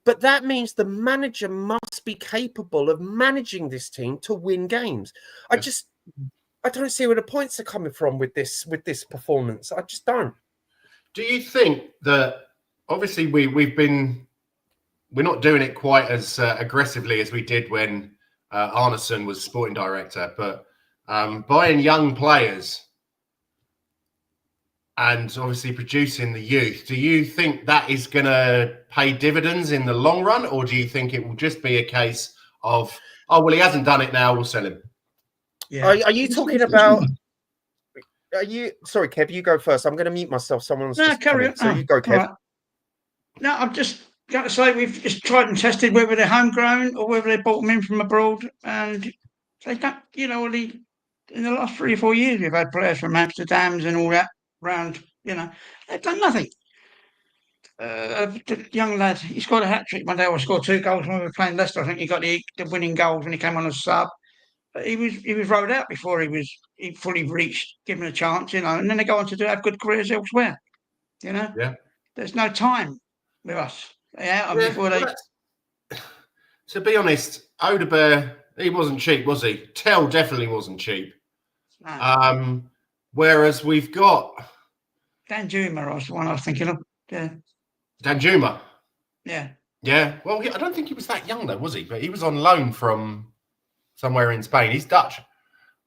But that means the manager must be capable of managing this team to win games. I don't see where the points are coming from with this performance. I just don't. Do you think that obviously we're not doing it quite as aggressively as we did when Arneson was sporting director, but buying young players and obviously producing the youth, do you think that is going to pay dividends in the long run, or do you think it will just be a case of, oh, well, he hasn't done it now, we'll sell him? Yeah. Are you talking about... Sorry, Kev, you go first. I'm going to mute myself. Someone's carry on. So you go, Kev. Right. No, I've just got to say we've just tried and tested whether they're homegrown or whether they bought them in from abroad, and they don't. In the last 3 or 4 years, we've had players from Amsterdam's and all that round. They've done nothing. The young lad, he scored a hat trick one day, or scored 2 goals when we were playing Leicester. I think he got the winning goals when he came on as sub. he was rolled out before he fully reached, given a chance, you know. And then they go on to have good careers elsewhere, you know. Yeah. There's no time with us. Before they. To be honest, Odebear, he wasn't cheap, was he? Tell definitely wasn't cheap. No. Whereas we've got Danjuma was the one I was thinking of. Yeah. Danjuma. Yeah. Yeah. Well, I don't think he was that young though, was he? But he was on loan from somewhere in Spain. He's Dutch.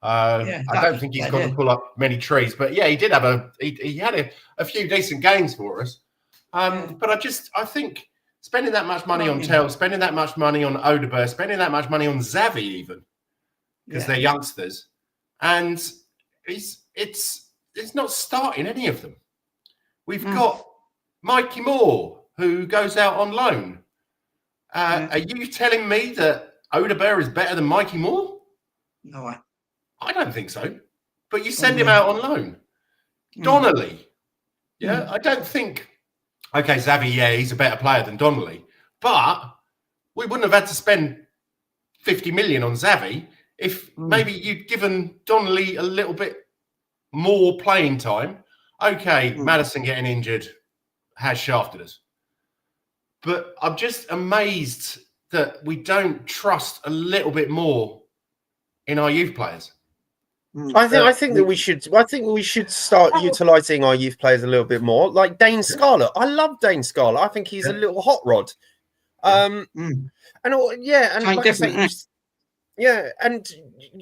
I don't think he's got to pull up many trees, but yeah, he did have he had a few decent games for us. But I think spending that much money on Tell, spending that much money on Odebear, spending that much money on Xavi even, because they're youngsters, and it's not starting any of them. We've got Mikey Moore, who goes out on loan. Are you telling me that Odebear is better than Mikey Moore? No, I don't think so. But you send him out on loan. Donnelly. Yeah, I don't think. Okay, Xavi, yeah, he's a better player than Donnelly. But we wouldn't have had to spend 50 million on Xavi if maybe you'd given Donnelly a little bit more playing time. Okay, Maddison getting injured has shafted us. But I'm just amazed that we don't trust a little bit more in our youth players. I think that we should start utilising our youth players a little bit more. Like Dane Scarlett. I love Dane Scarlett. I think he's a little hot rod. And like I say, and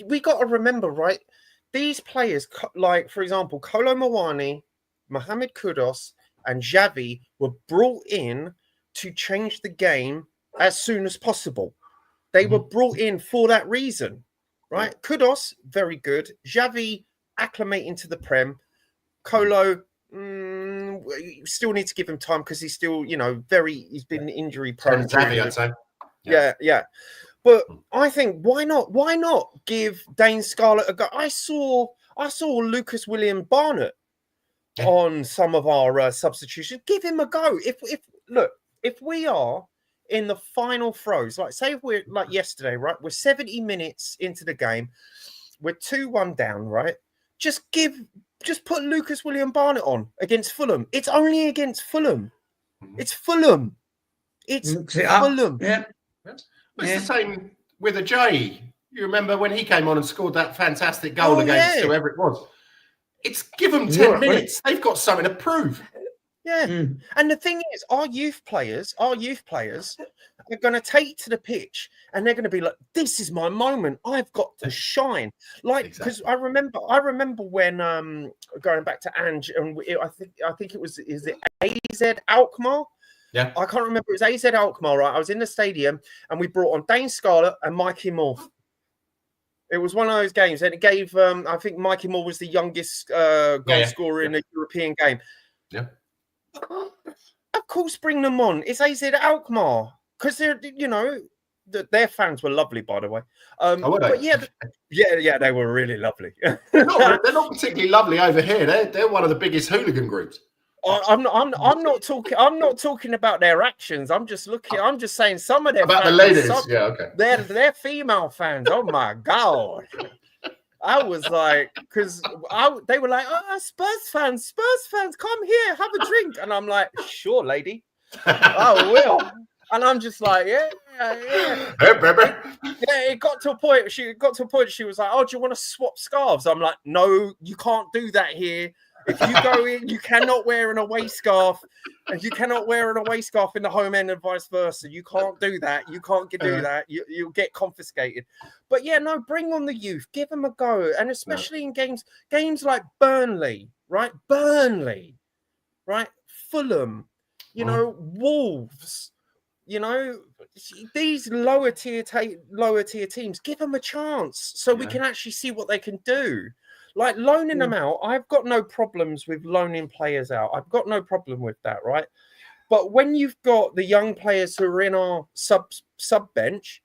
we got to remember, right? These players, like for example, Kolo Muani, Mohamed Kudus, and Xavi were brought in to change the game as soon as possible. They were brought in for that reason, right? Kudus, very good. Xavi, acclimating to the Prem. Kolo, still need to give him time because he's still, he's been injury prone. Xavi, I'd say. Yeah. But I think why not give Dane Scarlett a go? I saw Lucas William Barnett on some of our substitutions. Give him a go. If we are in the final throws, like say if we're like yesterday, right? We're 70 minutes into the game, we're 2-1 down, right? Just put Lucas William Barnett on against Fulham. It's only against Fulham. It's Fulham. It's Fulham. Yeah. It's the same with Ajayi. You remember when he came on and scored that fantastic goal against whoever it was? It's give them 10 minutes. They've got something to prove. Yeah. And the thing is, our youth players are going to take to the pitch and they're going to be like, this is my moment. I've got to shine. Like, because I remember when going back to Ange, and I think it was, is it AZ Alkmaar? Yeah. I can't remember. It was AZ Alkmaar, right? I was in the stadium and we brought on Dane Scarlett and Mikey Moore. It was one of those games, and it gave, I think Mikey Moore was the youngest goal scorer in a European game. Yeah. Of course, bring them on. It's AZ Alkmaar because they're, their fans were lovely, by the way. But yeah, they were really lovely. they're not particularly lovely over here. They're one of the biggest hooligan groups. I'm not talking about their actions. I'm just saying some of their about fans, the ladies. They're female fans. Oh my god. I was like, because they were like, Spurs fans, come here, have a drink. And I'm like, sure, lady. I will. And I'm just like, yeah. Hey, baby. Yeah, it got to a point. She was like, oh, do you want to swap scarves? I'm like, no, you can't do that here. If you go in, you cannot wear an away scarf, and you cannot wear an away scarf in the home end and vice versa. You can't do that. You can't do that. You'll get confiscated. But yeah, no, bring on the youth. Give them a go. And especially in games like Burnley, right? Fulham, Wolves, these lower tier teams, give them a chance so we can actually see what they can do. Like loaning them out, I've got no problems with loaning players out. I've got no problem with that, right? But when you've got the young players who are in our sub bench,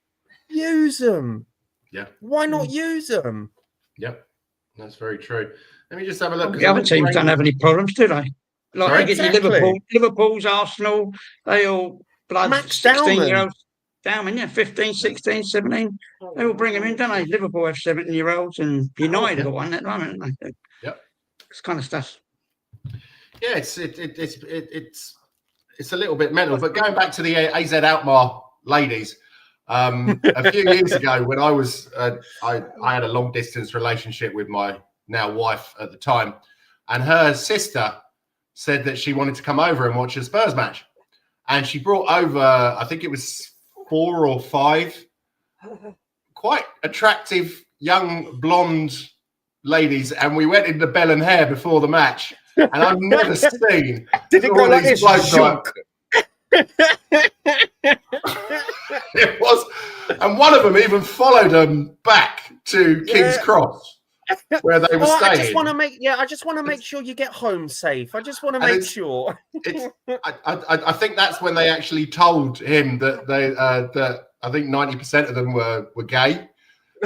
use them. Yeah. Why not use them? Yep, that's very true. Let me just have a look. The other teams don't have any problems, do they? Like Liverpool's, Arsenal, they all blood 16-year-olds. down, yeah, 15, 16, 17. They all bring them in, don't they? Liverpool have 17-year-olds and United have got one at the moment, don't they? Yep. This kind of stuff. Yeah, it's a little bit mental. But going back to the AZ Alkmaar ladies, a few years ago when I was, I had a long distance relationship with my now wife at the time, and her sister said that she wanted to come over and watch a Spurs match, and she brought over, I think it was 4 or 5 quite attractive young blonde ladies, and we went into Bell and Hare before the match, and I've never seen. Did it go like this? It was, and one of them even followed them back to King's Cross, where they were staying. I just want to make sure you get home safe. I just want to make sure. I think that's when they actually told him that that I think 90% of them were gay,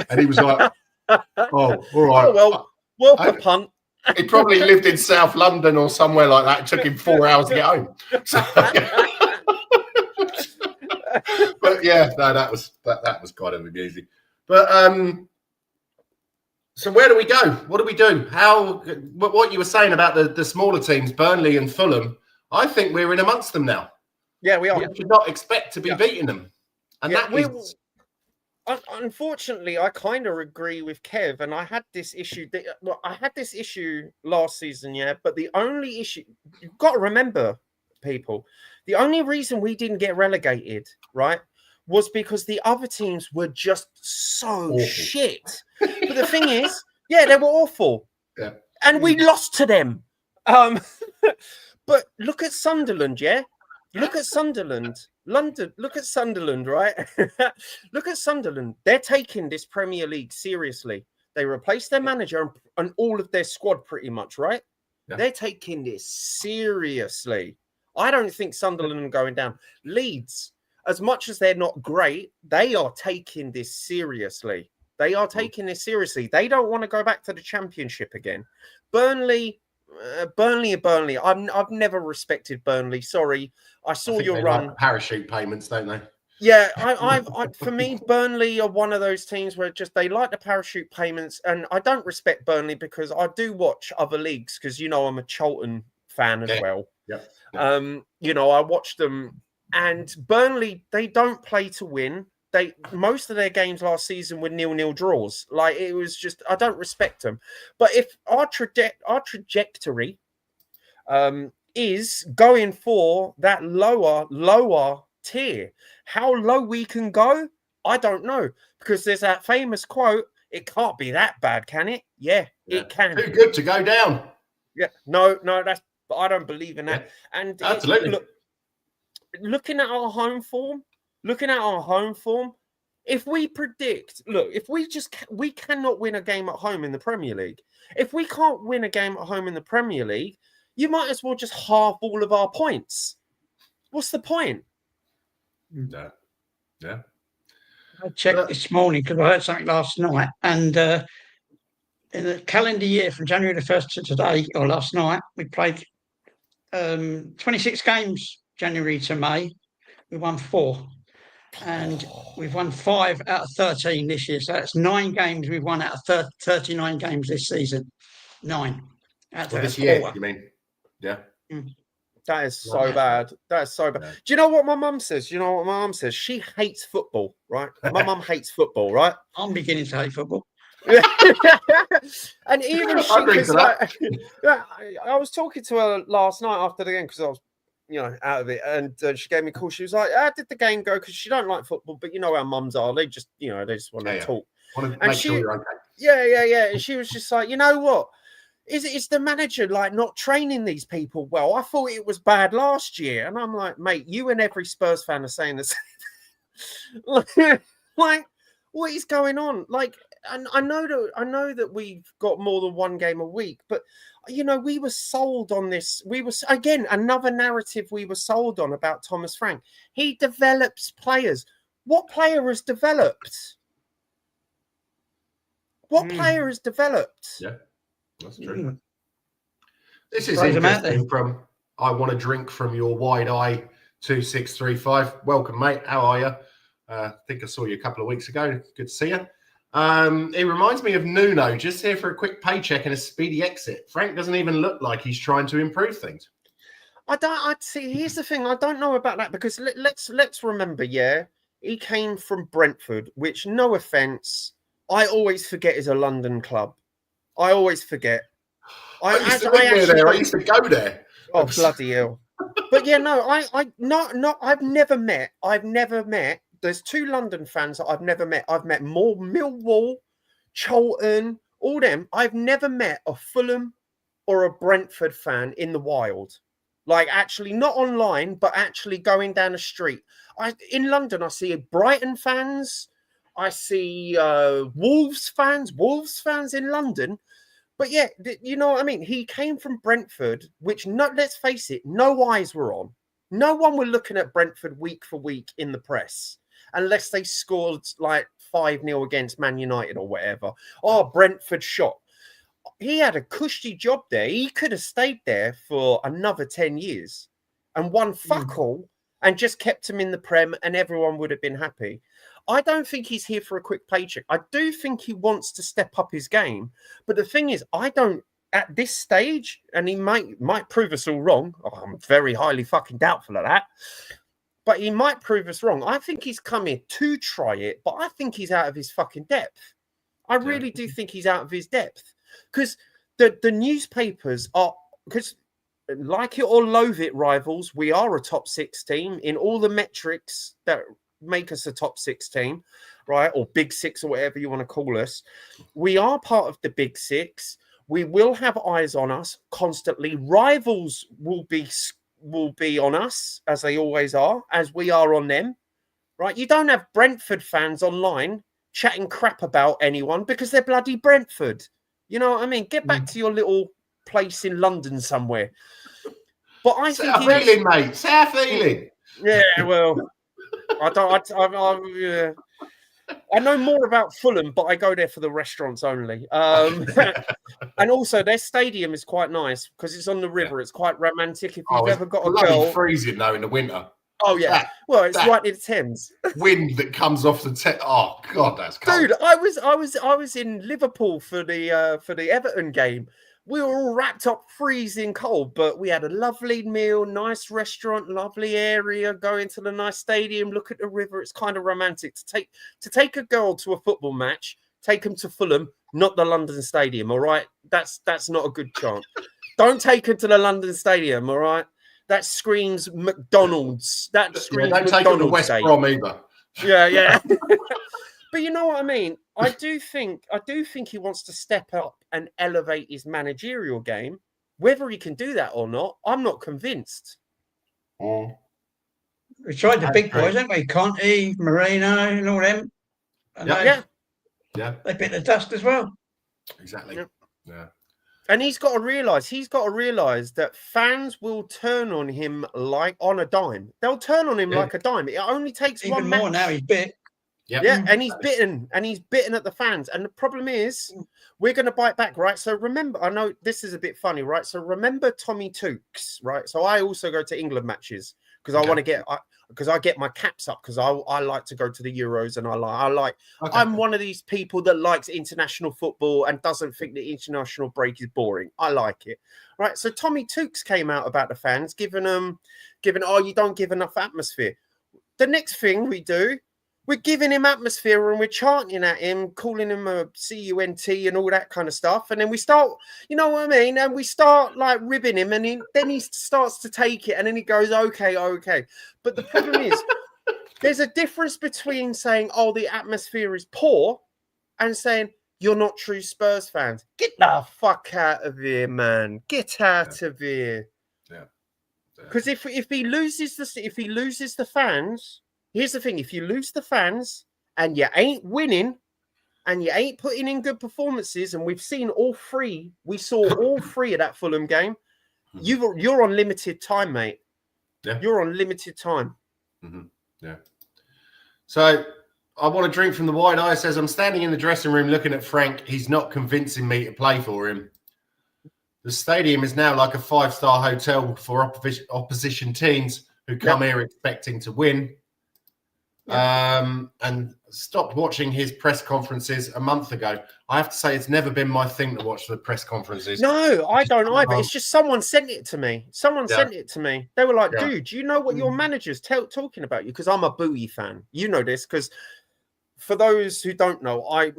and he was like, "Oh, all right. Oh, well, for punt." He probably lived in South London or somewhere like that. It took him 4 hours to get home. So, but yeah, no, that was kind of amusing. But so where do we go? What do we do? What you were saying about the smaller teams, Burnley and Fulham, I think we're in amongst them now. Yeah, we are. We should not expect to be beating them. And that is... Unfortunately, I kind of agree with Kev, and I had this issue. I had this issue last season, but the only issue, you've got to remember, people, the only reason we didn't get relegated, right, was because the other teams were just so awful. Shit. But the thing is, they were awful. Yeah. And we lost to them. But look at Sunderland, Look at Sunderland. Look at Sunderland, right? Look at Sunderland. They're taking this Premier League seriously. They replaced their manager and all of their squad pretty much, right? Yeah. They're taking this seriously. I don't think Sunderland are going down. Leeds, as much as they're not great, they are taking this seriously. They are taking this seriously. They don't want to go back to the Championship again. Burnley. I've never respected Burnley. Sorry, I saw your run. Like parachute payments, don't they? Yeah, I for me, Burnley are one of those teams where they like the parachute payments, and I don't respect Burnley because I do watch other leagues because I'm a Charlton fan as well. Yeah. I watch them, and Burnley, they don't play to win. Most of their games last season were 0-0 draws. Like, it was just, I don't respect them. But if our trajectory is going for that lower tier, how low we can go, I don't know. Because there's that famous quote, it can't be that bad, can it? Yeah. It can. Too good to go down. Yeah. No, I don't believe in that. Yeah. And absolutely. Looking at our home form, if we predict, we cannot win a game at home in the Premier League. If we can't win a game at home in the Premier League, you might as well just halve all of our points. What's the point? No. Yeah. I checked this morning because I heard something last night, and in the calendar year from January the 1st to today, or last night, we played 26 games, January to May. We won 4. And we've won 5 out of 13 this year. So that's 9 games we've won out of 39 games this season. 9 out of this year, you mean? Yeah. That is so bad. That is so bad. Yeah. Do you know what my mum says? She hates football, right? My mum hates football, right? I'm beginning to hate football. And even she, I was talking to her last night after the game because I was out of it, and she gave me a call. She was like, "Did the game go?" Because she don't like football, but how mums are. They just, they just want to talk. Want to make sure you're okay. Yeah. And she was just like, you know what? Is the manager not training these people well? I thought it was bad last year, and I'm like, mate, you and every Spurs fan are saying the same. Like, what is going on? Like, and I know that we've got more than one game a week, but we were sold on this. We were, again, another narrative we were sold on about Thomas Frank. He develops players. What player has developed? What player has developed? Yeah, that's true. This is interesting from I want to drink from your wide eye 2635. Welcome, mate. How are you? I think I saw you a couple of weeks ago. Good to see you. It reminds me of Nuno, just here for a quick paycheck and a speedy exit. Frank doesn't even look like he's trying to improve things. I'd see. Here's the thing. I don't know about that because let's remember. Yeah, he came from Brentford, which, no offense, I always forget is a London club. I always forget. I used to go there. Oh, bloody hell! But yeah, no, I've never met. There's 2 London fans that I've never met. I've met more Millwall, Charlton, all them. I've never met a Fulham or a Brentford fan in the wild. Like, actually, not online, but actually going down the street. In London, I see Brighton fans. I see Wolves fans in London. But yeah, you know what I mean? He came from Brentford, which, let's face it, no eyes were on. No one were looking at Brentford week for week in the press, unless they scored like 5-0 against Man United or whatever. Oh, Brentford shot. He had a cushy job there. He could have stayed there for another 10 years and won fuck all and just kept him in the Prem, and everyone would have been happy. I don't think he's here for a quick paycheck. I do think he wants to step up his game. But the thing is, I don't, at this stage, and he might prove us all wrong. Oh, I'm very highly fucking doubtful of that. But he might prove us wrong. I think he's come here to try it, but I think he's out of his fucking depth. I really do think he's out of his depth. Because the newspapers are, because like it or loathe it, rivals, we are a top 6 team in all the metrics that make us a top 6 team, right? Or big 6 or whatever you want to call us. We are part of the big 6. We will have eyes on us constantly. Rivals will be on us, as they always are, as we are on them, right? You don't have Brentford fans online chatting crap about anyone because they're bloody Brentford. You know what I mean? Get back to your little place in London somewhere. But I think feeling, mate. South feeling. Yeah, well, I know more about Fulham, but I go there for the restaurants only. And also, their stadium is quite nice because it's on the river. It's quite romantic. If you've ever got a girl, freezing though in the winter. Oh yeah, it's right in the Thames. Wind that comes off the Thames. Oh god, that's cold. Dude, I was in Liverpool for the Everton game. We were all wrapped up, freezing cold, but we had a lovely meal, nice restaurant, lovely area. Go into the nice stadium, look at the river. It's kind of romantic to take a girl to a football match. Take them to Fulham, not the London Stadium. All right, that's not a good chance. Don't take her to the London Stadium. All right. That screams McDonald's. That screams don't take them to West Brom either. Yeah. But you know what I mean? I do think he wants to step up and elevate his managerial game. Whether he can do that or not, I'm not convinced. We tried the big boys, haven't we? Conte, Marino, and all them. And they bit the dust as well. Exactly. Yeah. And he's got to realise that fans will turn on him like on a dime. They'll turn on him like a dime. It only takes even one more match. now. He's bit. Yeah, and he's bitten at the fans. And the problem is, we're going to bite back, right? So remember, I know this is a bit funny, right? So remember Tommy Tukes, right? So I also go to England matches because I want to get, because I get my caps up because I like to go to the Euros and I'm one of these people that likes international football and doesn't think the international break is boring. I like it, right? So Tommy Tukes came out about the fans, giving you don't give enough atmosphere. The next thing we do, we're giving him atmosphere and we're chanting at him, calling him a CUNT and all that kind of stuff. And then we start, you know what I mean? And we start like ribbing him and then he starts to take it and then he goes, okay. But the problem is there's a difference between saying, oh, the atmosphere is poor and saying, you're not true Spurs fans. Get the fuck out of here, man. Get out of here. Yeah. Because if he loses the fans, here's the thing: if you lose the fans and you ain't winning and you ain't putting in good performances, and we've seen all three, we saw all three of that Fulham game. You're on limited time, mate. Yeah, you're on limited time. Mm-hmm. Yeah. So I want to drink from the wide eye. Says I'm standing in the dressing room looking at Frank. He's not convincing me to play for him. The stadium is now like a 5-star hotel for opposition teams who come here expecting to win. and stopped watching his press conferences a month ago. I have to say, it's never been my thing to watch the press conferences. No, I don't either. It's just someone sent it to me. Someone sent it to me. They were like, dude, do you know what your manager's talking about you? Because I'm a Bowie fan. You know this, because for those who don't know, I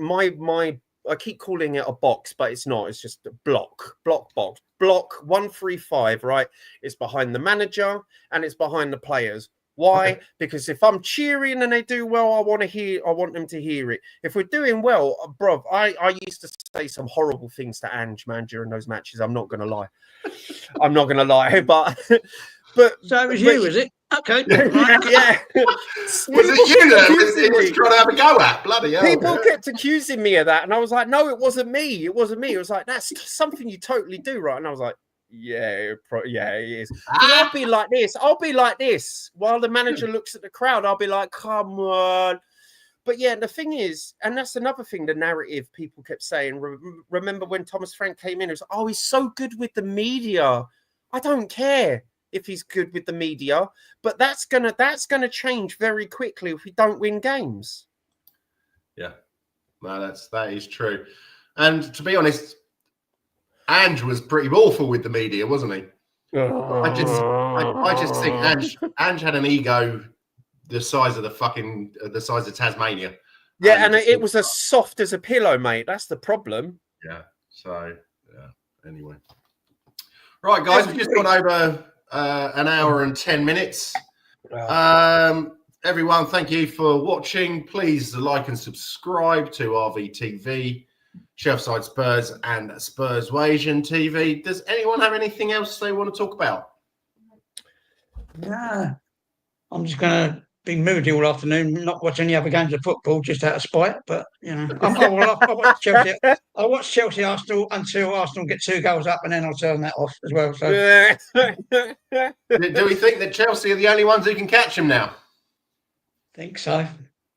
keep calling it a box, but it's not. It's just a block box. Block 135, right? It's behind the manager and it's behind the players. Why? Okay. Because if I'm cheering and they do well, I want them to hear it. If we're doing well, bro, I used to say some horrible things to Ange, man, during those matches. I'm not gonna lie. But so it was you, is it? Okay. Yeah. Was it you that he was trying to have a go at? Bloody hell. People kept accusing me of that, and I was like, no, it wasn't me. It wasn't me. It was like, that's something you totally do, right? And I was like, yeah, it is. I'll be like this. While the manager looks at the crowd, I'll be like, come on. But yeah, the thing is, and that's another thing, the narrative people kept saying. Remember when Thomas Frank came in, it was, oh, he's so good with the media. I don't care if he's good with the media, but that's gonna change very quickly if we don't win games. Yeah, no, that is true. And to be honest, Ange was pretty awful with the media, wasn't he? I just think Ange had an ego the size of Tasmania. Yeah, and it was as soft as a pillow, mate. That's the problem. Yeah. So anyway, right, guys, we've just gone over an hour and 10 minutes. Everyone, thank you for watching. Please like and subscribe to RVTV, Shelfside Spurs, and Spurswasian TV. Does anyone have anything else they want to talk about? Nah, I'm just going to be moody all afternoon, not watch any other games of football, just out of spite. But you know, I'll watch Chelsea. I'll watch Chelsea Arsenal until Arsenal get 2 goals up, and then I'll turn that off as well. So, do we think that Chelsea are the only ones who can catch them now? Think so.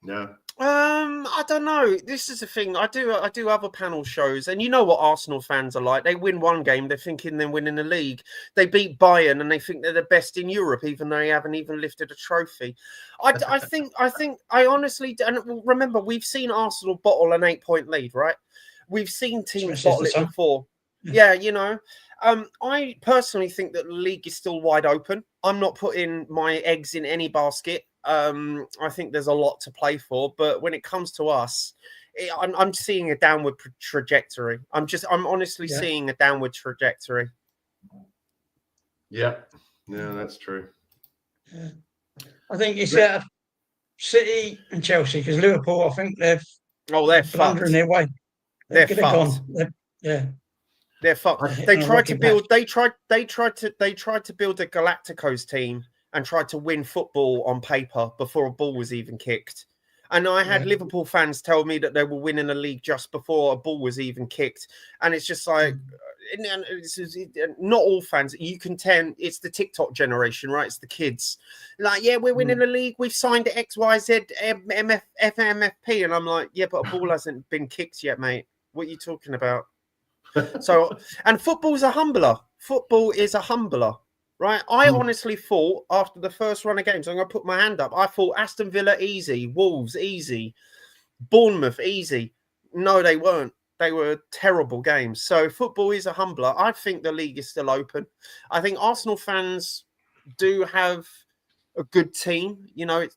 No. I don't know. This is the thing. I do other panel shows, and you know what Arsenal fans are like. They win one game, they're thinking they're winning the league. They beat Bayern, and they think they're the best in Europe, even though they haven't even lifted a trophy. I honestly, and remember, we've seen Arsenal bottle an 8-point lead, right? We've seen teams bottle it before. Yeah, you know. I personally think that the league is still wide open. I'm not putting my eggs in any basket. I think there's a lot to play for, but when it comes to us, I'm seeing a downward trajectory. I'm honestly seeing a downward trajectory. Yeah, that's true. Yeah. I think it's City and Chelsea, because Liverpool, I think they're blundering their way. They're fucked. They're fucked. They tried to build a Galacticos team and tried to win football on paper before a ball was even kicked. And I had Liverpool fans tell me that they were winning a league just before a ball was even kicked. And it's just like, not all fans. You can tell it's the TikTok generation, right? It's the kids. Like, yeah, we're winning a league. We've signed XYZ FMFP. And I'm like, yeah, but a ball hasn't been kicked yet, mate. What are you talking about? So, and football's a humbler. Football is a humbler. Right, I honestly thought after the first run of games, I'm going to put my hand up. I thought Aston Villa easy, Wolves easy, Bournemouth easy. No, they weren't. They were terrible games. So football is a humbler. I think the league is still open. I think Arsenal fans do have a good team. You know, it's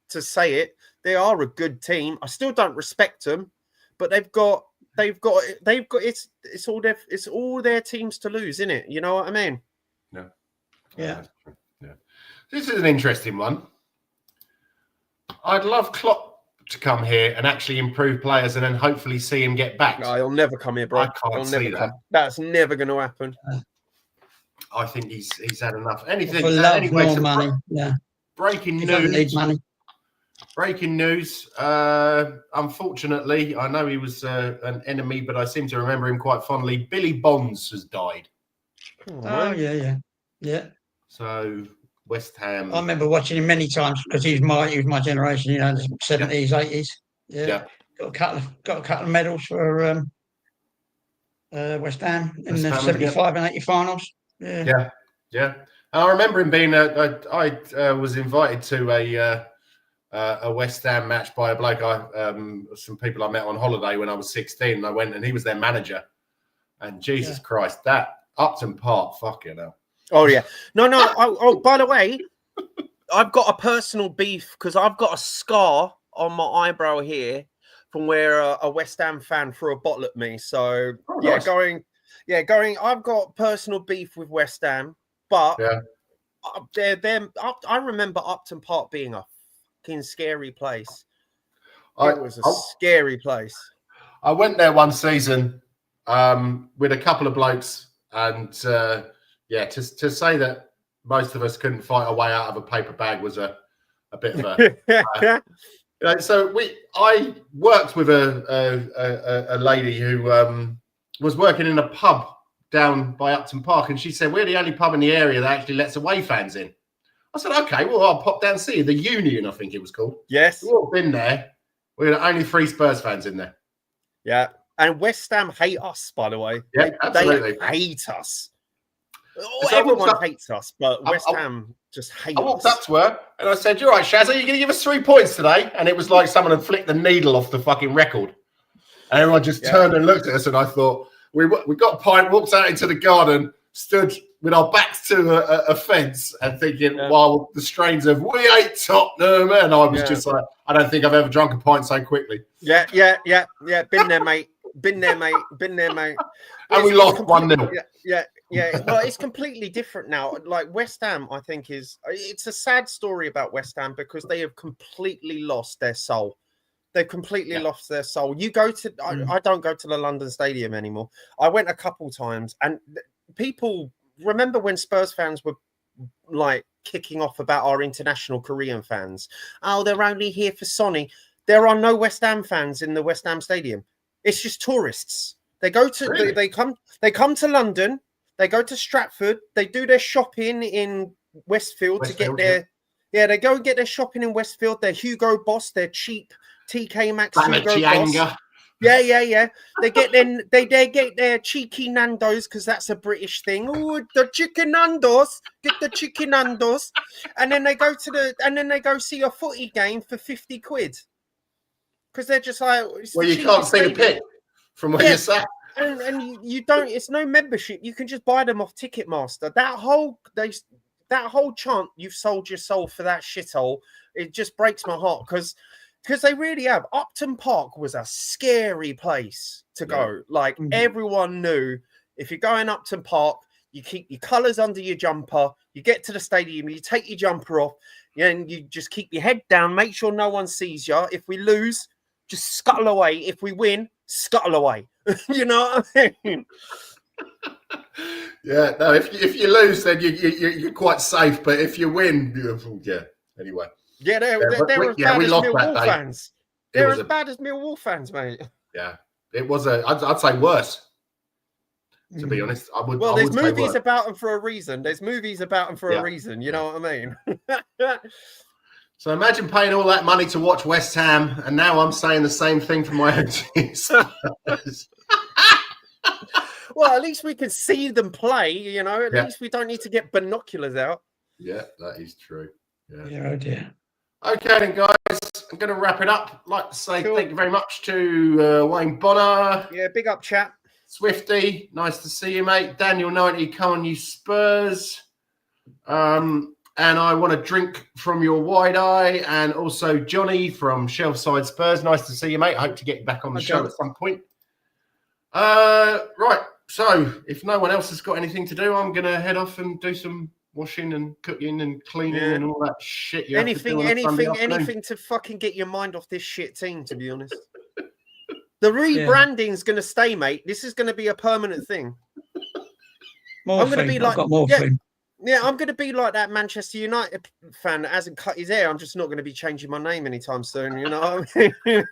to say it, they are a good team. I still don't respect them, but they've got it's all their teams to lose, isn't it? You know what I mean? No. Yeah. This is an interesting one. I'd love Klopp to come here and actually improve players and then hopefully see him get back. No, he'll never come here, bro. I can't see that. That's never going to happen. I think he's had enough. Anything. For love, anyway, more money. Breaking news. Doesn't need money. Breaking news. Unfortunately, I know he was an enemy, but I seem to remember him quite fondly. Billy Bonds has died. Oh, yeah. So West Ham. I remember watching him many times because he was my generation. You know, the 70s, 80s. Yeah. Got a couple of medals for West Ham in the 75 and 80 finals. Yeah. And I remember him being. I was invited to a West Ham match by a bloke some people I met on holiday when I was 16, and I went and he was their manager. And Jesus Christ, that Upton Park, fucking hell. Oh yeah, no. Oh, by the way, I've got a personal beef because I've got a scar on my eyebrow here from where a West Ham fan threw a bottle at me. So nice. going. I've got personal beef with West Ham, but I remember Upton Park being a fucking scary place. It was a scary place. I went there one season with a couple of blokes, and to say that most of us couldn't fight our way out of a paper bag was a bit of a. So I worked with a lady who was working in a pub down by Upton Park, and she said, we're the only pub in the area that actually lets away fans in. I said, okay, well, I'll pop down and see you. The Union, I think it was called. Yes. We've all been there. We're the only 3 Spurs fans in there. Yeah. And West Ham hate us, by the way. Yeah, absolutely. They hate us. Everyone hates us, but West Ham just hates us. I walked up to her and I said, you're right, Shaz, are you going to give us 3 points today? And it was like someone had flicked the needle off the fucking record. And everyone just turned and looked at us, and I thought, we got a pint, walked out into the garden, stood with our backs to a fence and thinking, while the strains of "We Hate Tottenham," and I was just like, I don't think I've ever drunk a pint so quickly. Yeah. Been there, mate. Been there, mate. And we lost 1-0. Yeah. Well, it's completely different now. Like West Ham, I think it's a sad story about West Ham because they have completely lost their soul. They've completely lost their soul. You go to, I don't go to the London Stadium anymore. I went a couple times, and people remember when Spurs fans were like kicking off about our international Korean fans. Oh, they're only here for Sonny. There are no West Ham fans in the West Ham Stadium. It's just tourists. They go to they come to London. They go to Stratford. They do their shopping in Westfield to get their they go and get their shopping in Westfield. Their Hugo Boss, their cheap TK Maxx Hugo Boss. Yeah. They get their cheeky Nando's because that's a British thing. Oh, the chicken Nando's. Get the chicken Nando's, and then they go see a footy game for 50 quid because they're just like. Well, you can't see the pit from where you're sat. And you don't. It's no membership. You can just buy them off Ticketmaster. That whole chant, you've sold your soul for that shithole. It just breaks my heart because they really have. Upton Park was a scary place to go. Like everyone knew if you're going Upton Park, you keep your colours under your jumper. You get to the stadium, you take your jumper off, and you just keep your head down. Make sure no one sees you. If we lose, just scuttle away. If we win, scuttle away. You know what I mean? Yeah, no. If you lose, then you're quite safe. But if you win, anyway. Yeah, they're as bad as Millwall fans. They're as bad as Millwall fans, mate. Yeah, it was I'd say worse. To be honest, I would. Well, there's movies about them for a reason. A reason. You know what I mean? So imagine paying all that money to watch West Ham, and now I'm saying the same thing for my own team. Well, at least we can see them play, you know. At least we don't need to get binoculars out. Yeah, that is true. Yeah, oh dear. Okay, then, guys, I'm going to wrap it up. I'd like to say thank you very much to Wayne Bonner. Yeah, big up, chap. Swifty, nice to see you, mate. Daniel 90, come on, you Spurs. And I want to drink from your wide eye. And also Johnny from Shelfside Spurs. Nice to see you, mate. I hope to get you back on the show at some point. Right. So if no one else has got anything to do, I'm going to head off and do some washing and cooking and cleaning and all that shit. Anything to fucking get your mind off this shit team, to be honest. The rebranding's going to stay, mate. This is going to be a permanent thing. I'm going to be like, I'm going to be like that Manchester United fan that hasn't cut his hair. I'm just not going to be changing my name anytime soon. You know what I mean?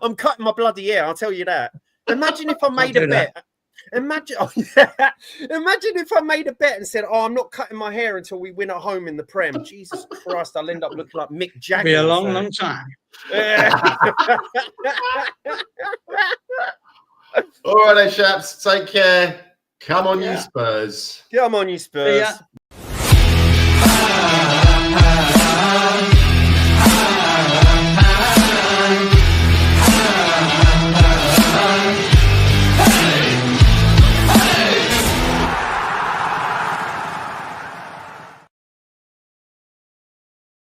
I'm cutting my bloody hair. I'll tell you that. Imagine if I made a bet. Imagine if I made a bet and said, "Oh, I'm not cutting my hair until we win at home in the Prem." Jesus Christ, I'll end up looking like Mick Jagger. Be a long time. All right, then, chaps. Take care. Come on, you Spurs. Come on, you Spurs. Yeah.